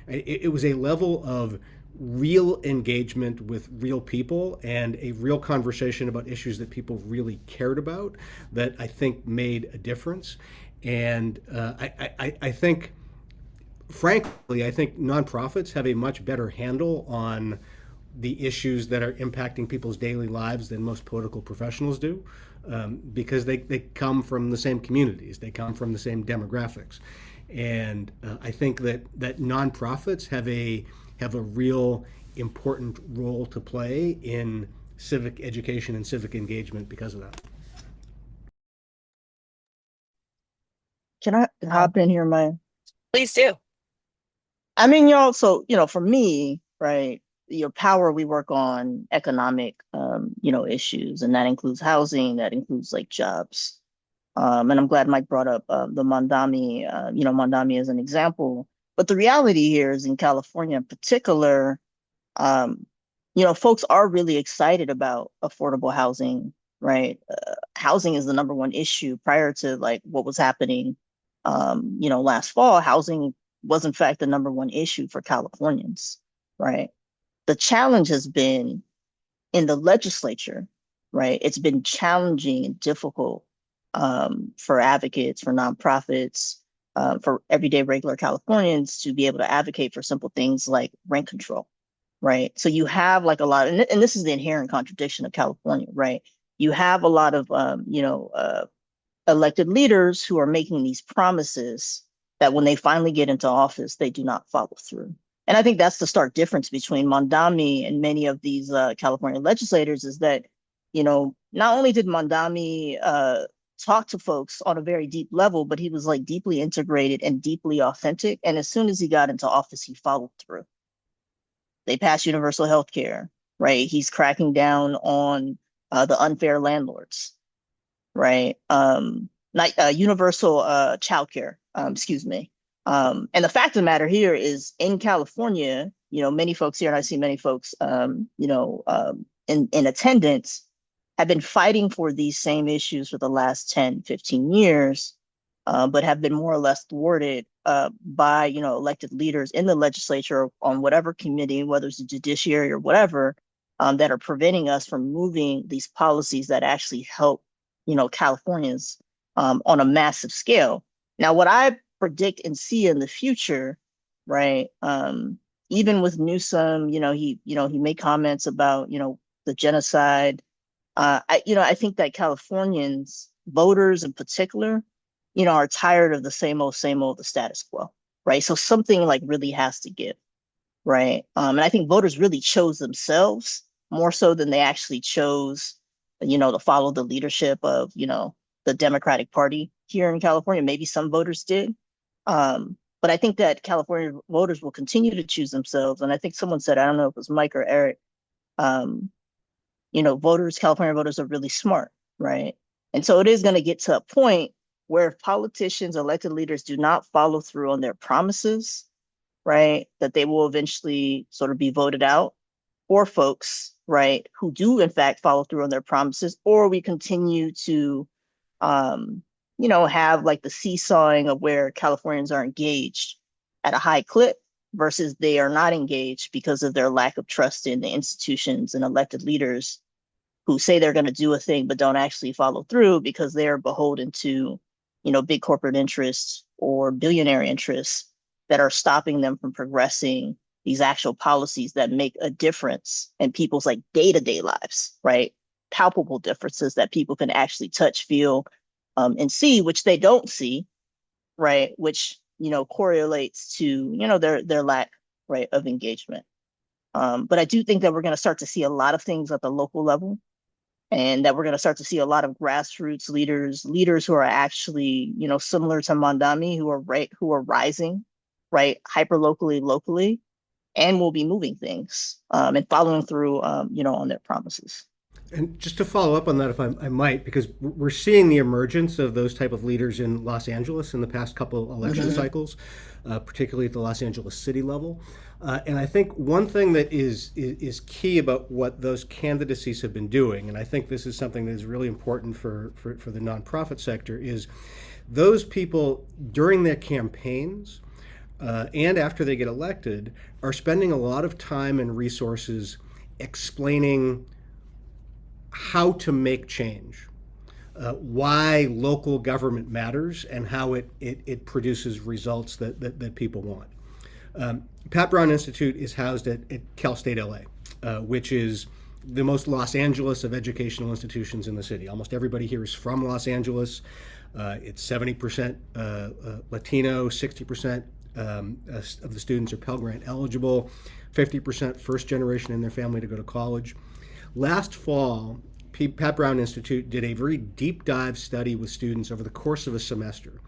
It was a level of real engagement with real people and a real conversation about issues that people really cared about that I think made a difference. And I think, frankly, I think nonprofits have a much better handle on the issues that are impacting people's daily lives than most political professionals do, because they come from the same communities, they come from the same demographics. And I think that nonprofits have a real important role to play in civic education and civic engagement because of that. Can I hop in here, Maya? Please do. I mean, y'all, so, for me, right, your power, we work on economic, issues, and that includes housing, that includes like jobs. And I'm glad Mike brought up the Mondami, Mondami as an example. But the reality here is in California in particular, folks are really excited about affordable housing, right? Housing is the number one issue prior to like what was happening, last fall. Housing was in fact the number one issue for Californians, right? The challenge has been in the legislature, right? It's been challenging and difficult for advocates, for nonprofits, for everyday regular Californians to be able to advocate for simple things like rent control, right? So you have like a lot, and this is the inherent contradiction of California, right? You have a lot of, elected leaders who are making these promises that when they finally get into office, they do not follow through. And I think that's the stark difference between Mondami and many of these California legislators is that, not only did Mondami talk to folks on a very deep level, but he was like deeply integrated and deeply authentic. And as soon as he got into office, he followed through. They passed universal health care, right? He's cracking down on the unfair landlords, right? Not universal childcare, excuse me. And the fact of the matter here is in California, many folks here, and I see many folks, in attendance, have been fighting for these same issues for the last 10, 15 years. but have been more or less thwarted by, elected leaders in the legislature on whatever committee, whether it's the judiciary or whatever, that are preventing us from moving these policies that actually help, Californians on a massive scale. Now, what I predict and see in the future, right? Even with Newsom, he made comments about, the genocide. I think that Californians, voters in particular, are tired of the same old, the status quo, right? So something like really has to give, right? And I think voters really chose themselves more so than they actually chose, to follow the leadership of, the Democratic Party here in California. Maybe some voters did. But I think that California voters will continue to choose themselves. And I think someone said, I don't know if it was Mike or Eric, um, California voters are really smart, right? And so it is going to get to a point where if politicians, elected leaders do not follow through on their promises, right, that they will eventually sort of be voted out, or folks, right, who do in fact follow through on their promises, or we continue to, have like the seesawing of where Californians are engaged at a high clip versus they are not engaged because of their lack of trust in the institutions and elected leaders who say they're going to do a thing but don't actually follow through because they're beholden to, big corporate interests or billionaire interests that are stopping them from progressing these actual policies that make a difference in people's like day-to-day lives, right? Palpable differences that people can actually touch, feel, and see, which they don't see, right? Which, correlates to, their lack, right, of engagement. But I do think that we're going to start to see a lot of things at the local level, and that we're going to start to see a lot of grassroots leaders who are actually, similar to Mondami, who are rising, right, hyper locally, and will be moving things and following through, on their promises. And just to follow up on that, if I might, because we're seeing the emergence of those type of leaders in Los Angeles in the past couple election cycles, particularly at the Los Angeles city level. And I think one thing that is key about what those candidacies have been doing, and I think this is something that is really important for the nonprofit sector, is those people during their campaigns and after they get elected are spending a lot of time and resources explaining how to make change, why local government matters, and how it produces results that people want. Pat Brown Institute is housed at Cal State LA, which is the most Los Angeles of educational institutions in the city. Almost everybody here is from Los Angeles. It's 70% Latino, 60% of the students are Pell Grant eligible, 50% first generation in their family to go to college. Last fall, Pat Brown Institute did a very deep dive study with students over the course of a semester,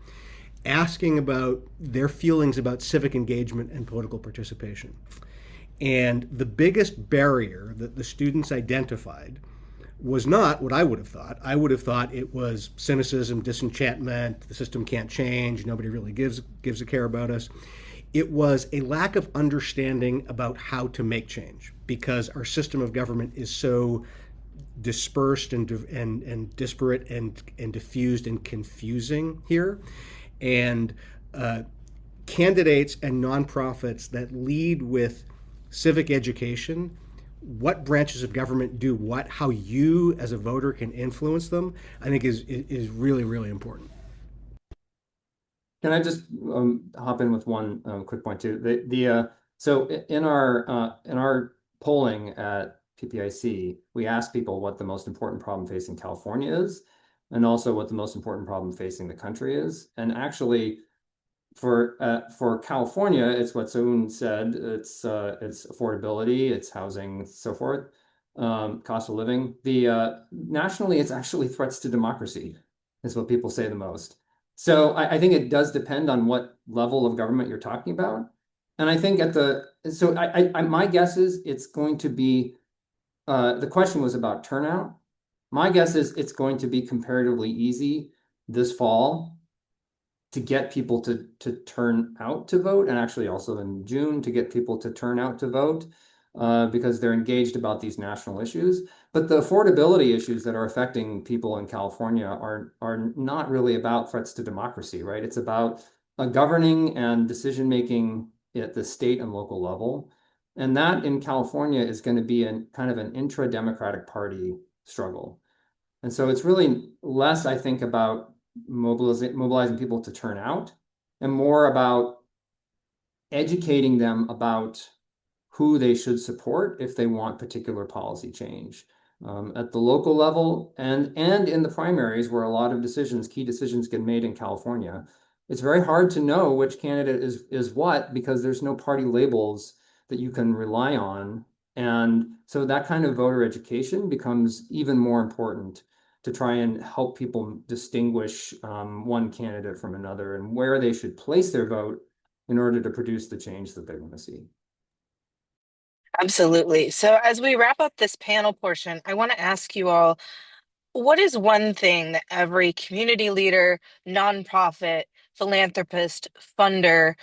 asking about their feelings about civic engagement and political participation. And the biggest barrier that the students identified was not what I would have thought. I would have thought it was cynicism, disenchantment, the system can't change, nobody really gives a care about us. It was a lack of understanding about how to make change because our system of government is so dispersed and disparate and diffused and confusing here. And candidates and nonprofits that lead with civic education, what branches of government do what, how you as a voter can influence them, I think is really, really important. Can I just hop in with one quick point too? So in our polling at PPIC, we asked people what the most important problem facing California is, and also what the most important problem facing the country is. And actually, for California, it's what Soon said. It's affordability, it's housing, so forth, cost of living. Nationally, it's actually threats to democracy, is what people say the most. So I think it does depend on what level of government you're talking about. And I think my guess is it's going to be, the question was about turnout. My guess is it's going to be comparatively easy this fall to get people to turn out to vote, and actually also in June to get people to turn out to vote because they're engaged about these national issues. But the affordability issues that are affecting people in California are not really about threats to democracy, right? It's about governing and decision making at the state and local level. And that in California is going to be kind of an intra-democratic party struggle. And so it's really less, I think, about mobilizing people to turn out and more about educating them about who they should support if they want particular policy change. At the local level and in the primaries where a lot of key decisions get made in California, it's very hard to know which candidate is what because there's no party labels that you can rely on. And so that kind of voter education becomes even more important to try and help people distinguish one candidate from another and where they should place their vote in order to produce the change that they want to see. Absolutely. So as we wrap up this panel portion, I want to ask you all, what is one thing that every community leader, nonprofit, philanthropist, funder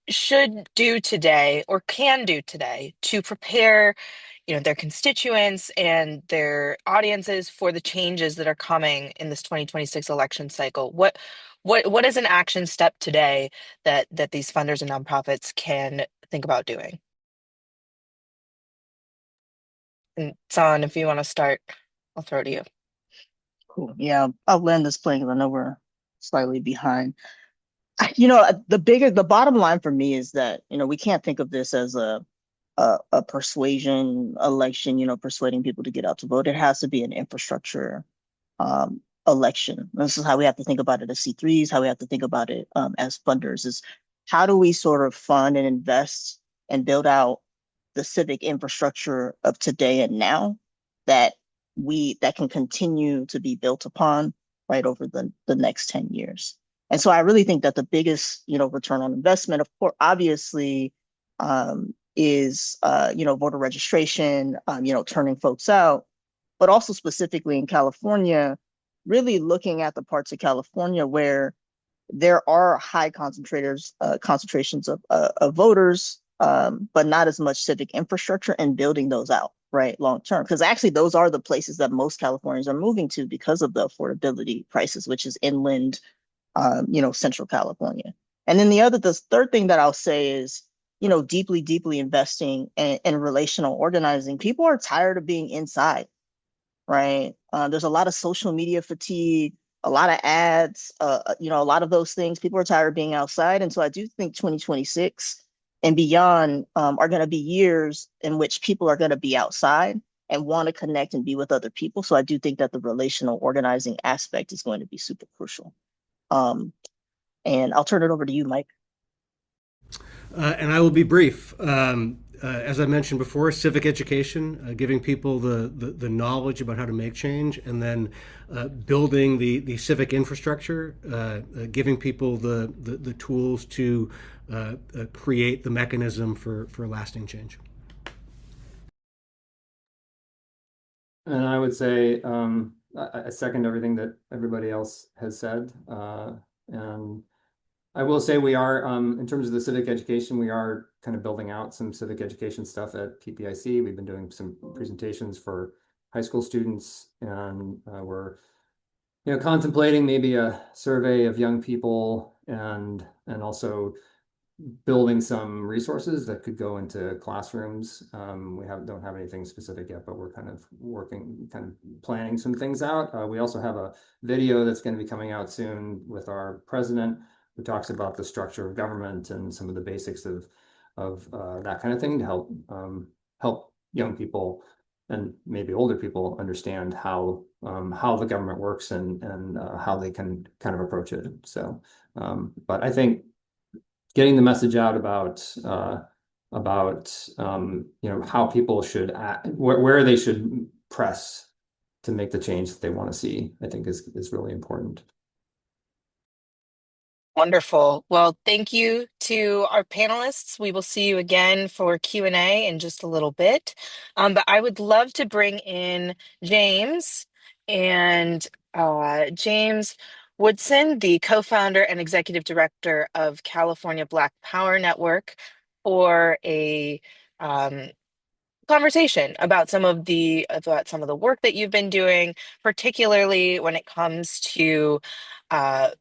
should do today or can do today to prepare, their constituents and their audiences for the changes that are coming in this 2026 election cycle? What is an action step today that these funders and nonprofits can think about doing? And Son, if you want to start, I'll throw it to you. Cool. Yeah, I'll land this plane because I know we're slightly behind. The bottom line for me is that, we can't think of this as a persuasion election, persuading people to get out to vote. It has to be an infrastructure election. This is how we have to think about it as C3s, how we have to think about it as funders is how do we sort of fund and invest and build out the civic infrastructure of today and now that can continue to be built upon right over the next 10 years. And so I really think that the biggest, return on investment, of course, obviously, is voter registration, turning folks out, but also specifically in California, really looking at the parts of California where there are high concentrations of voters, but not as much civic infrastructure and building those out, right, long term. Because actually, those are the places that most Californians are moving to because of the affordability prices, which is inland, Central California. And then the third thing that I'll say is, deeply, deeply investing in relational organizing. People are tired of being inside, right? There's a lot of social media fatigue, a lot of ads, a lot of those things. People are tired of being outside. And so I do think 2026 and beyond are going to be years in which people are going to be outside and want to connect and be with other people. So I do think that the relational organizing aspect is going to be super crucial. And I'll turn it over to you, Mike. And I will be brief. As I mentioned before, civic education, giving people the knowledge about how to make change, and then building the civic infrastructure, giving people the tools to create the mechanism for lasting change. And I would say I second everything that everybody else has said. And I will say we are, in terms of the civic education, we are kind of building out some civic education stuff at PPIC. We've been doing some presentations for high school students, and we're, contemplating maybe a survey of young people and also building some resources that could go into classrooms. We don't have anything specific yet, but we're kind of planning some things out. We also have a video that's going to be coming out soon with our president, who talks about the structure of government and some of the basics of that kind of thing to help young people and maybe older people understand how the government works and how they can kind of approach it. So, but I think getting the message out about how people should act, where they should press to make the change that they want to see, I think is really important. Wonderful. Well, thank you to our panelists. We will see you again for Q&A in just a little bit. But I would love to bring in James and James Woodson, the co-founder and executive director of California Black Power Network, for a conversation about some of the work that you've been doing, particularly when it comes to uh,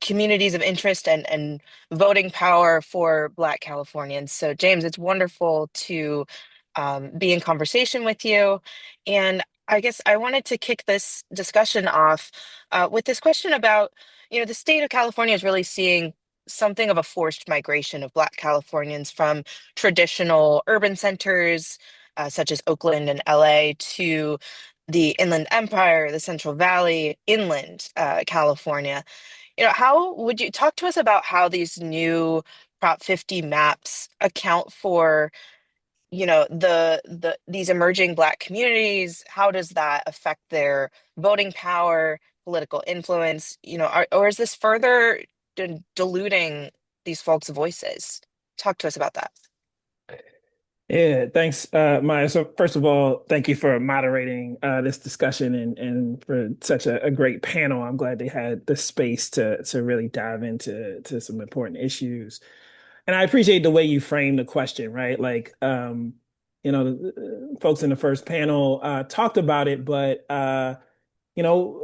communities of interest and voting power for Black Californians. So, James, it's wonderful to be in conversation with you. And I guess I wanted to kick this discussion off with this question about, the state of California is really seeing something of a forced migration of Black Californians from traditional urban centers, such as Oakland and LA, to the Inland Empire, the Central Valley, inland California. How would you talk to us about how these new Prop 50 maps account for, these emerging Black communities? How does that affect their voting power, political influence? Or is this further diluting these folks' voices? Talk to us about that. Yeah, thanks, Maya. So first of all, thank you for moderating this discussion and for such a great panel. I'm glad they had the space to really dive into some important issues. And I appreciate the way you framed the question, right? Like, the folks in the first panel talked about it, but you know,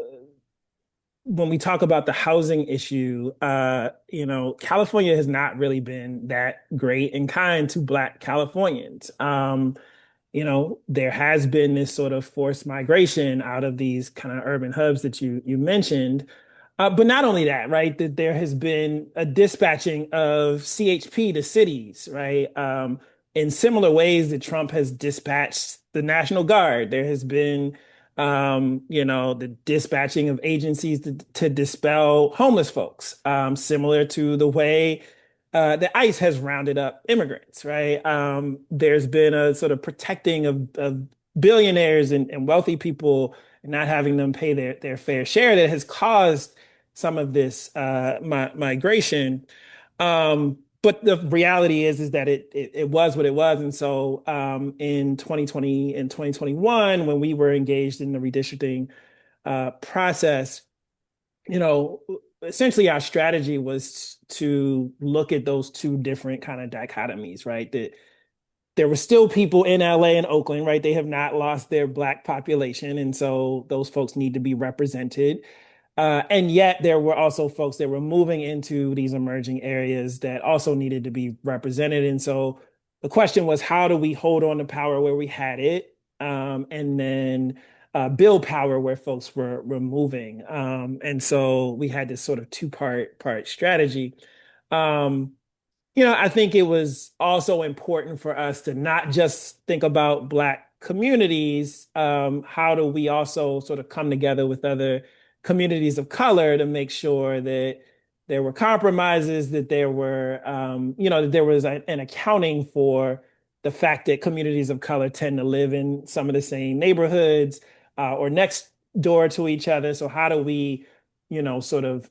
when we talk about the housing issue, California has not really been that great and kind to Black Californians. There has been this sort of forced migration out of these kind of urban hubs that you mentioned. But not only that, right? That there has been a dispatching of CHP to cities, right? In similar ways that Trump has dispatched the National Guard. There has been the dispatching of agencies to dispel homeless folks, similar to the way the ICE has rounded up immigrants, right? There's been a sort of protecting of billionaires and wealthy people and not having them pay their fair share that has caused some of this migration. But the reality is that it was what it was. And so in 2020 and 2021, when we were engaged in the redistricting process, essentially our strategy was to look at those two different kind of dichotomies, right? That there were still people in LA and Oakland, right? They have not lost their Black population. And so those folks need to be represented. And yet there were also folks that were moving into these emerging areas that also needed to be represented. And so the question was, how do we hold on to power where we had it, and then build power where folks were moving? And so we had this sort of two-part strategy. I think it was also important for us to not just think about Black communities. How do we also sort of come together with other communities of color to make sure that there were compromises, that there were, that there was an accounting for the fact that communities of color tend to live in some of the same neighborhoods or next door to each other. So how do we sort of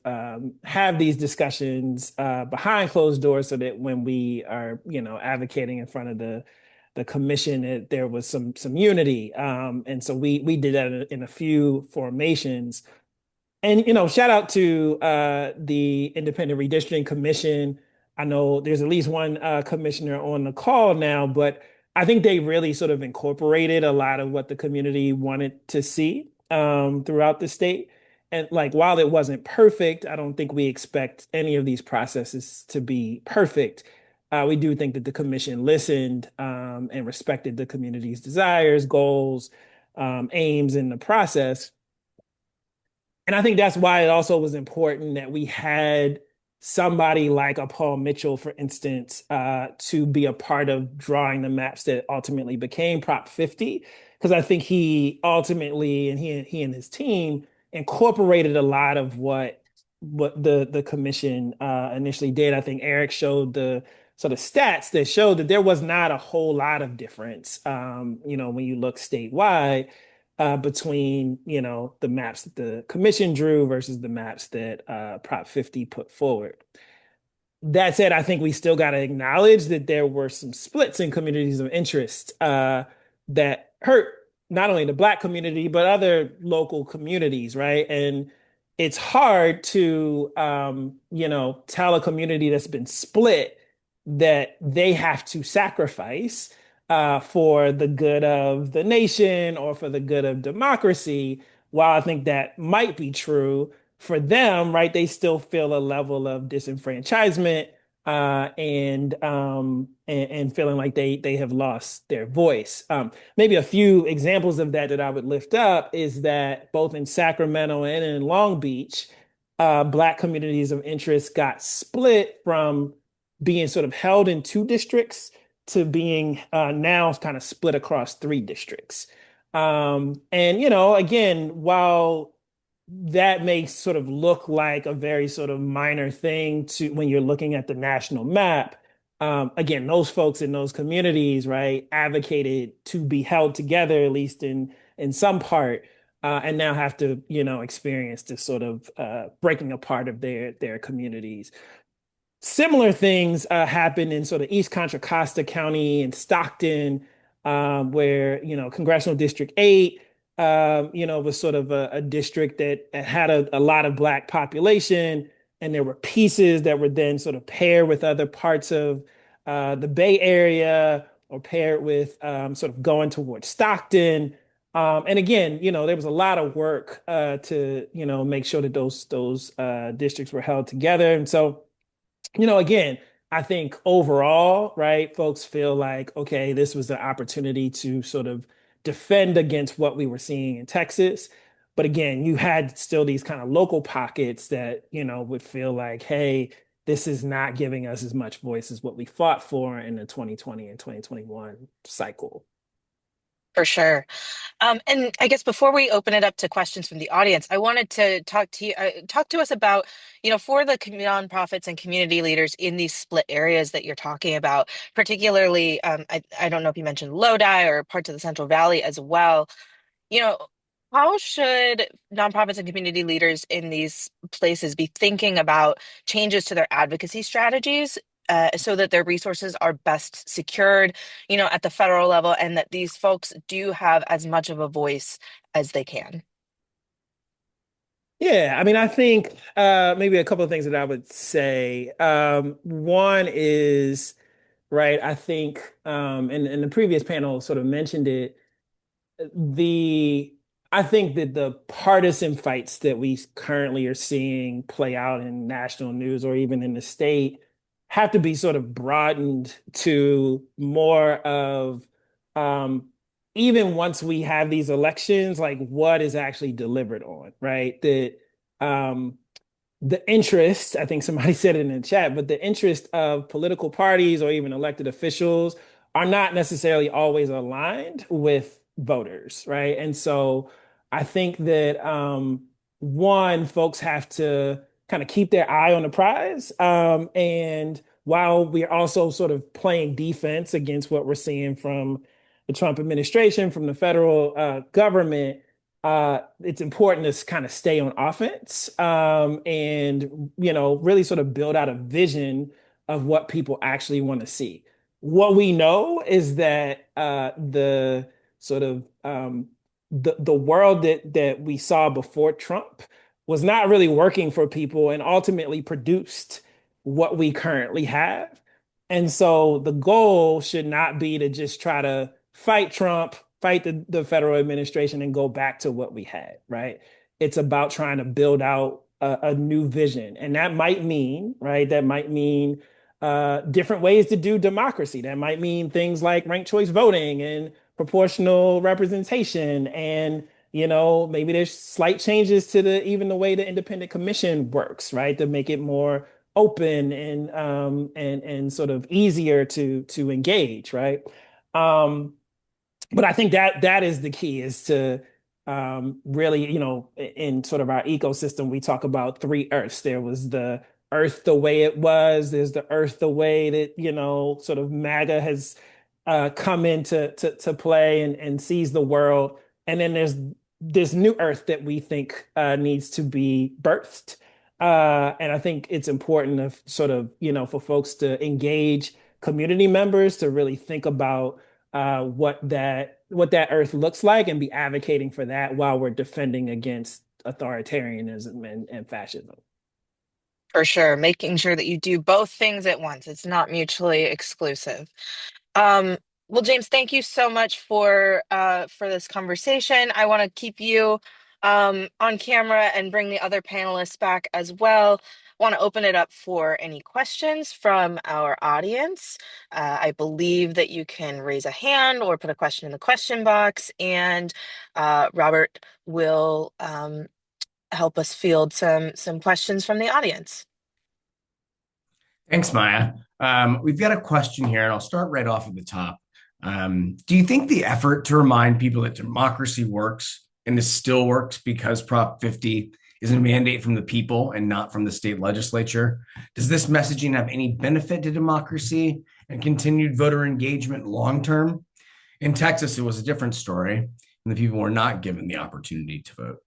have these discussions behind closed doors so that when we are, advocating in front of the commission, that there was some unity. And so we did that in a few formations. And, shout out to the Independent Redistricting Commission. I know there's at least one commissioner on the call now, but I think they really sort of incorporated a lot of what the community wanted to see throughout the state. And like, while it wasn't perfect, I don't think we expect any of these processes to be perfect. We do think that the commission listened and respected the community's desires, goals, aims in the process. And I think that's why it also was important that we had somebody like a Paul Mitchell, for instance, to be a part of drawing the maps that ultimately became Prop 50. Because I think he ultimately, and he and his team incorporated a lot of what the commission initially did. I think Eric showed the sort of stats that showed that there was not a whole lot of difference, when you look statewide between the maps that the commission drew versus the maps that Prop 50 put forward. That said, I think we still got to acknowledge that there were some splits in communities of interest that hurt not only the Black community but other local communities, right? And it's hard to tell a community that's been split that they have to sacrifice for the good of the nation or for the good of democracy, while I think that might be true for them, right, they still feel a level of disenfranchisement and feeling like they have lost their voice. Maybe a few examples of that I would lift up is that both in Sacramento and in Long Beach, Black communities of interest got split from being sort of held in two districts to being now kind of split across three districts. And, again, while that may sort of look like a very sort of minor thing to when you're looking at the national map, again, those folks in those communities, right, advocated to be held together, at least in some part, and now have to, experience this sort of breaking apart of their communities. Similar things happen in sort of East Contra Costa County and Stockton, where Congressional District 8, was sort of a district that had a lot of Black population, and there were pieces that were then sort of paired with other parts of the Bay Area or paired with sort of going towards Stockton. And again, there was a lot of work to make sure that those districts were held together, and so again, I think overall, right, folks feel like, okay, this was an opportunity to sort of defend against what we were seeing in Texas. But again, you had still these kind of local pockets that, would feel like, hey, this is not giving us as much voice as what we fought for in the 2020 and 2021 cycle. For sure. And I guess before we open it up to questions from the audience, I wanted to talk to us about, for the nonprofits and community leaders in these split areas that you're talking about, particularly, I don't know if you mentioned Lodi or parts of the Central Valley as well. You know, how should nonprofits and community leaders in these places be thinking about changes to their advocacy strategies, so that their resources are best secured, at the federal level, and that these folks do have as much of a voice as they can? Yeah, I mean, I think maybe a couple of things that I would say. One is, right, I think, and the previous panel sort of mentioned it, the I think that the partisan fights that we currently are seeing play out in national news or even in the state have to be sort of broadened to more of, um, even once we have these elections, like what is actually delivered on, right? That um, the interest, I think somebody said it in the chat, but the interest of political parties or even elected officials are not necessarily always aligned with voters, right? And so I think that one, folks have to kind of keep their eye on the prize. And while we're also sort of playing defense against what we're seeing from the Trump administration, from the federal government, it's important to kind of stay on offense, and really sort of build out a vision of what people actually want to see. What we know is that the sort of the world that we saw before Trump was not really working for people and ultimately produced what we currently have. And so the goal should not be to just try to fight Trump, fight the federal administration, and go back to what we had, right? It's about trying to build out a new vision. And that might mean, right? That might mean different ways to do democracy. That might mean things like ranked choice voting and proportional representation. And, maybe there's slight changes to even the way the independent commission works, right? To make it more open and sort of easier to engage, right? But I think that is the key, is to really, in sort of our ecosystem, we talk about three Earths. There was the Earth the way it was. There's the Earth the way that, sort of MAGA has come into to play and sees the world. And then there's this new Earth that we think needs to be birthed. And I think it's important to sort of, for folks to engage community members to really think about what that earth looks like and be advocating for that while we're defending against authoritarianism and fascism. For sure, making sure that you do both things at once. It's not mutually exclusive. Well, James, thank you so much for this conversation. I want to keep you on camera and bring the other panelists back as well. Want to open it up for any questions from our audience. I believe that you can raise a hand or put a question in the question box, and Robert will help us field some questions from the audience. Thanks, Maya. We've got a question here, and I'll start right off at the top. Do you think the effort to remind people that democracy works and this still works because Prop 50 is a mandate from the people and not from the state legislature? Does this messaging have any benefit to democracy and continued voter engagement long term? In Texas, it was a different story, and the people were not given the opportunity to vote.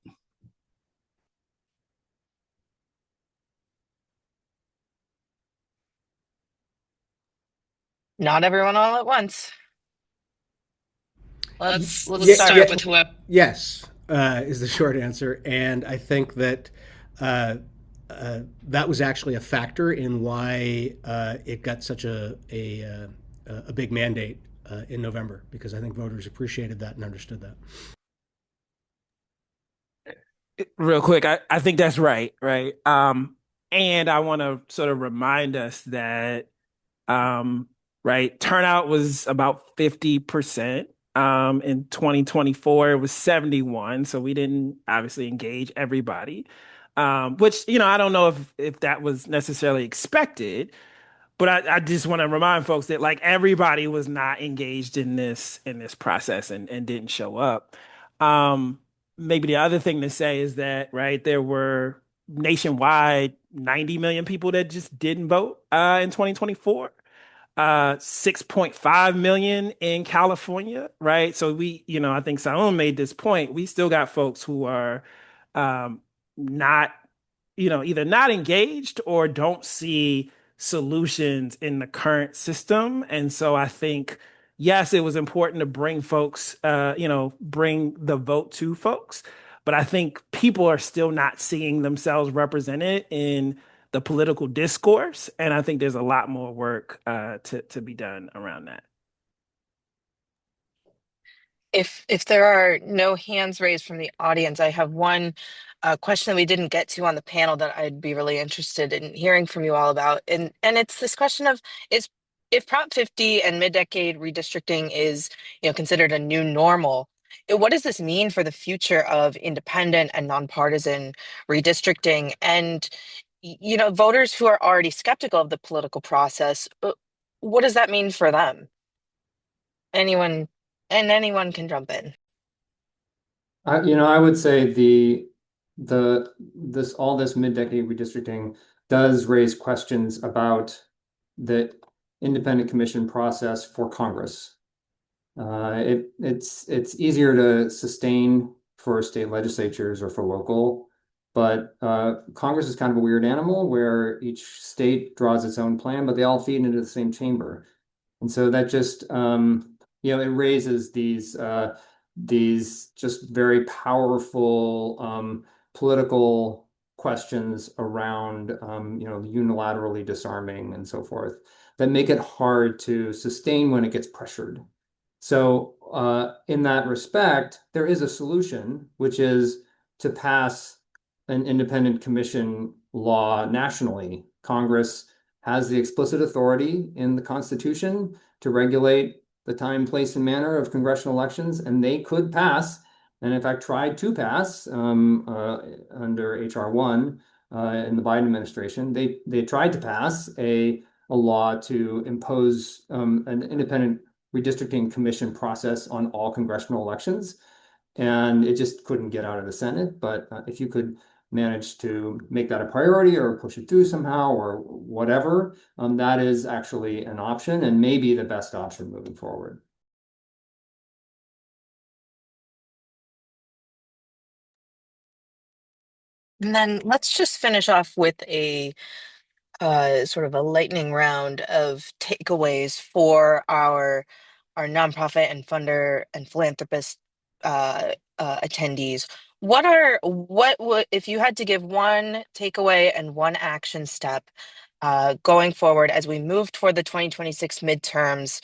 Not everyone all at once. Let's start with whoever. Yes, is the short answer, and I think that that was actually a factor in why it got such a big mandate in November, because I think voters appreciated that and understood that. Real quick, I think that's right. And I want to sort of remind us that turnout was about 50%. In 2024, it was 71. So we didn't obviously engage everybody. Which, I don't know if that was necessarily expected, but I just want to remind folks that like everybody was not engaged in this process and didn't show up. Maybe the other thing to say is that there were nationwide 90 million people that just didn't vote in 2024. 6.5 million in California, right? So I think Saum made this point. We still got folks who are not, either not engaged or don't see solutions in the current system. And so I think, yes, it was important to bring folks, bring the vote to folks. But I think people are still not seeing themselves represented in the political discourse. And I think there's a lot more work to be done around that. If there are no hands raised from the audience, I have one question that we didn't get to on the panel that I'd be really interested in hearing from you all about. And it's this question of if Prop 50 and mid-decade redistricting is considered a new normal, what does this mean for the future of independent and nonpartisan redistricting? And voters who are already skeptical of the political process, what does that mean for them? Anyone can jump in. I would say this mid-decade redistricting does raise questions about the independent commission process for Congress. It's easier to sustain for state legislatures or for local, but Congress is kind of a weird animal where each state draws its own plan, but they all feed into the same chamber. And so that just it raises these just very powerful political questions around unilaterally disarming and so forth that make it hard to sustain when it gets pressured. So in that respect, there is a solution, which is to pass an independent commission law nationally. Congress has the explicit authority in the Constitution to regulate the time, place, and manner of congressional elections, and they could pass, and in fact tried to pass under H.R. 1 in the Biden administration. They tried to pass a law to impose an independent redistricting commission process on all congressional elections, and it just couldn't get out of the Senate. But if you could manage to make that a priority or push it through somehow or whatever, that is actually an option and maybe the best option moving forward. And then let's just finish off with a sort of a lightning round of takeaways for our nonprofit and funder and philanthropist attendees. What would, if you had to give one takeaway and one action step going forward as we move toward the 2026 midterms,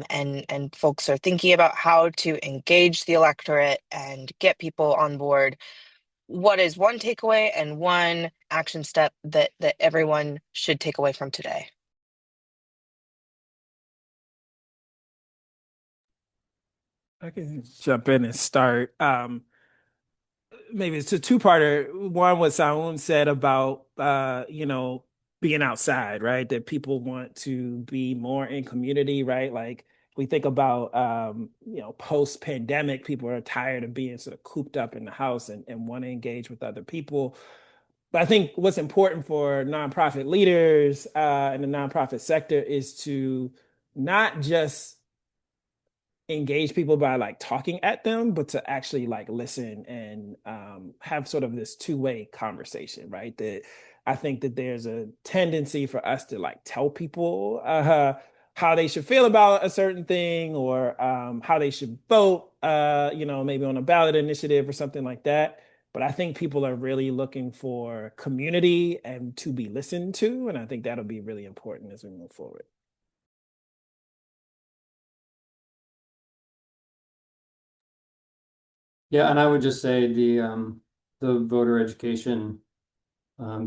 and folks are thinking about how to engage the electorate and get people on board, what is one takeaway and one action step that everyone should take away from today? I can jump in and start. Maybe it's a two-parter. One, what Saun said about being outside, right? That people want to be more in community, right? Like we think about post-pandemic, people are tired of being sort of cooped up in the house and want to engage with other people. But I think what's important for nonprofit leaders in the nonprofit sector is to not just engage people by like talking at them, but to actually like listen and have sort of this two-way conversation, right? That I think that there's a tendency for us to like tell people how they should feel about a certain thing, or how they should vote, maybe on a ballot initiative or something like that. But I think people are really looking for community and to be listened to. And I think that'll be really important as we move forward. Yeah, and I would just say the voter education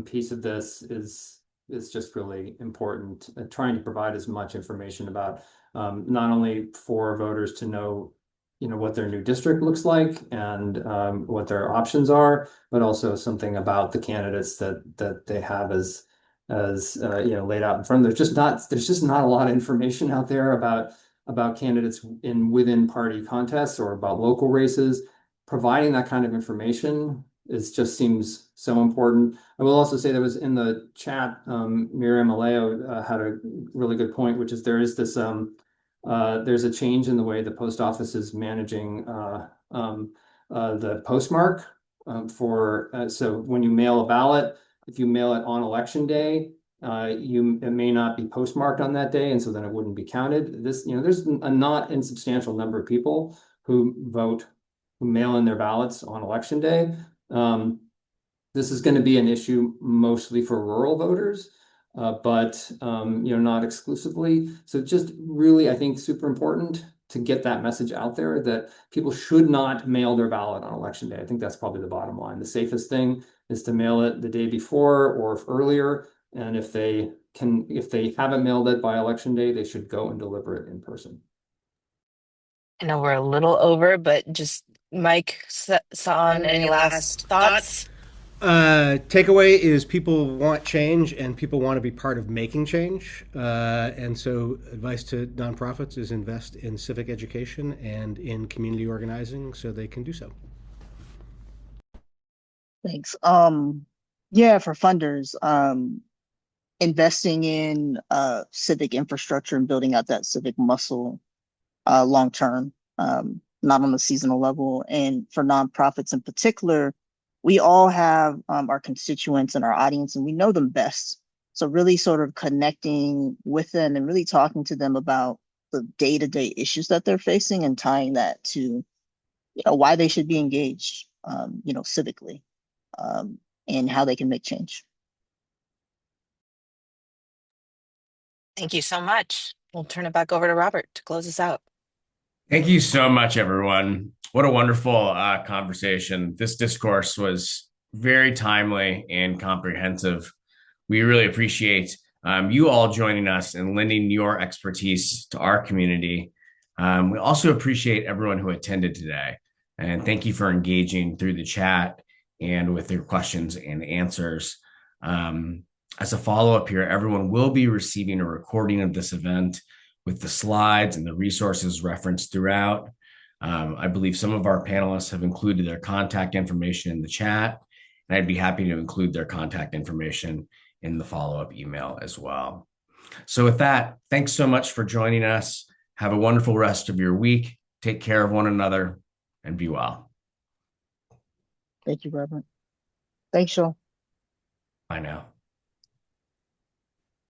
piece of this is just really important. Trying to provide as much information about not only for voters to know, what their new district looks like and what their options are, but also something about the candidates that they have as laid out in front. There's just not a lot of information out there about candidates in within party contests or about local races. Providing that kind of information just seems so important. I will also say there was in the chat, Miriam Aleo had a really good point, which is there's a change in the way the post office is managing the postmark so when you mail a ballot, if you mail it on election day, it may not be postmarked on that day, and so then it wouldn't be counted. There's a not insubstantial number of people who mail in their ballots on election day. This is going to be an issue mostly for rural voters, but not exclusively. So just really, I think, super important to get that message out there that people should not mail their ballot on election day. I think that's probably the bottom line. The safest thing is to mail it the day before or earlier. And if they haven't mailed it by election day, they should go and deliver it in person. I know we're a little over, but just Mike, San, any last thoughts? Takeaway is people want change and people want to be part of making change. And so advice to nonprofits is invest in civic education and in community organizing so they can do so. Thanks. Yeah, for funders, investing in civic infrastructure and building out that civic muscle long term, not on the seasonal level. And for nonprofits in particular, we all have our constituents and our audience, and we know them best. So really sort of connecting with them and really talking to them about the day-to-day issues that they're facing and tying that to why they should be engaged, civically, and how they can make change. Thank you so much. We'll turn it back over to Robert to close us out. Thank you so much, everyone. What a wonderful conversation. This discourse was very timely and comprehensive. We really appreciate you all joining us and lending your expertise to our community. We also appreciate everyone who attended today. And thank you for engaging through the chat and with your questions and answers. As a follow-up here, everyone will be receiving a recording of this event with the slides and the resources referenced throughout. I believe some of our panelists have included their contact information in the chat, and I'd be happy to include their contact information in the follow-up email as well. So with that, thanks so much for joining us. Have a wonderful rest of your week. Take care of one another and be well. Thank you, Robert. Thanks, Sean. Bye now.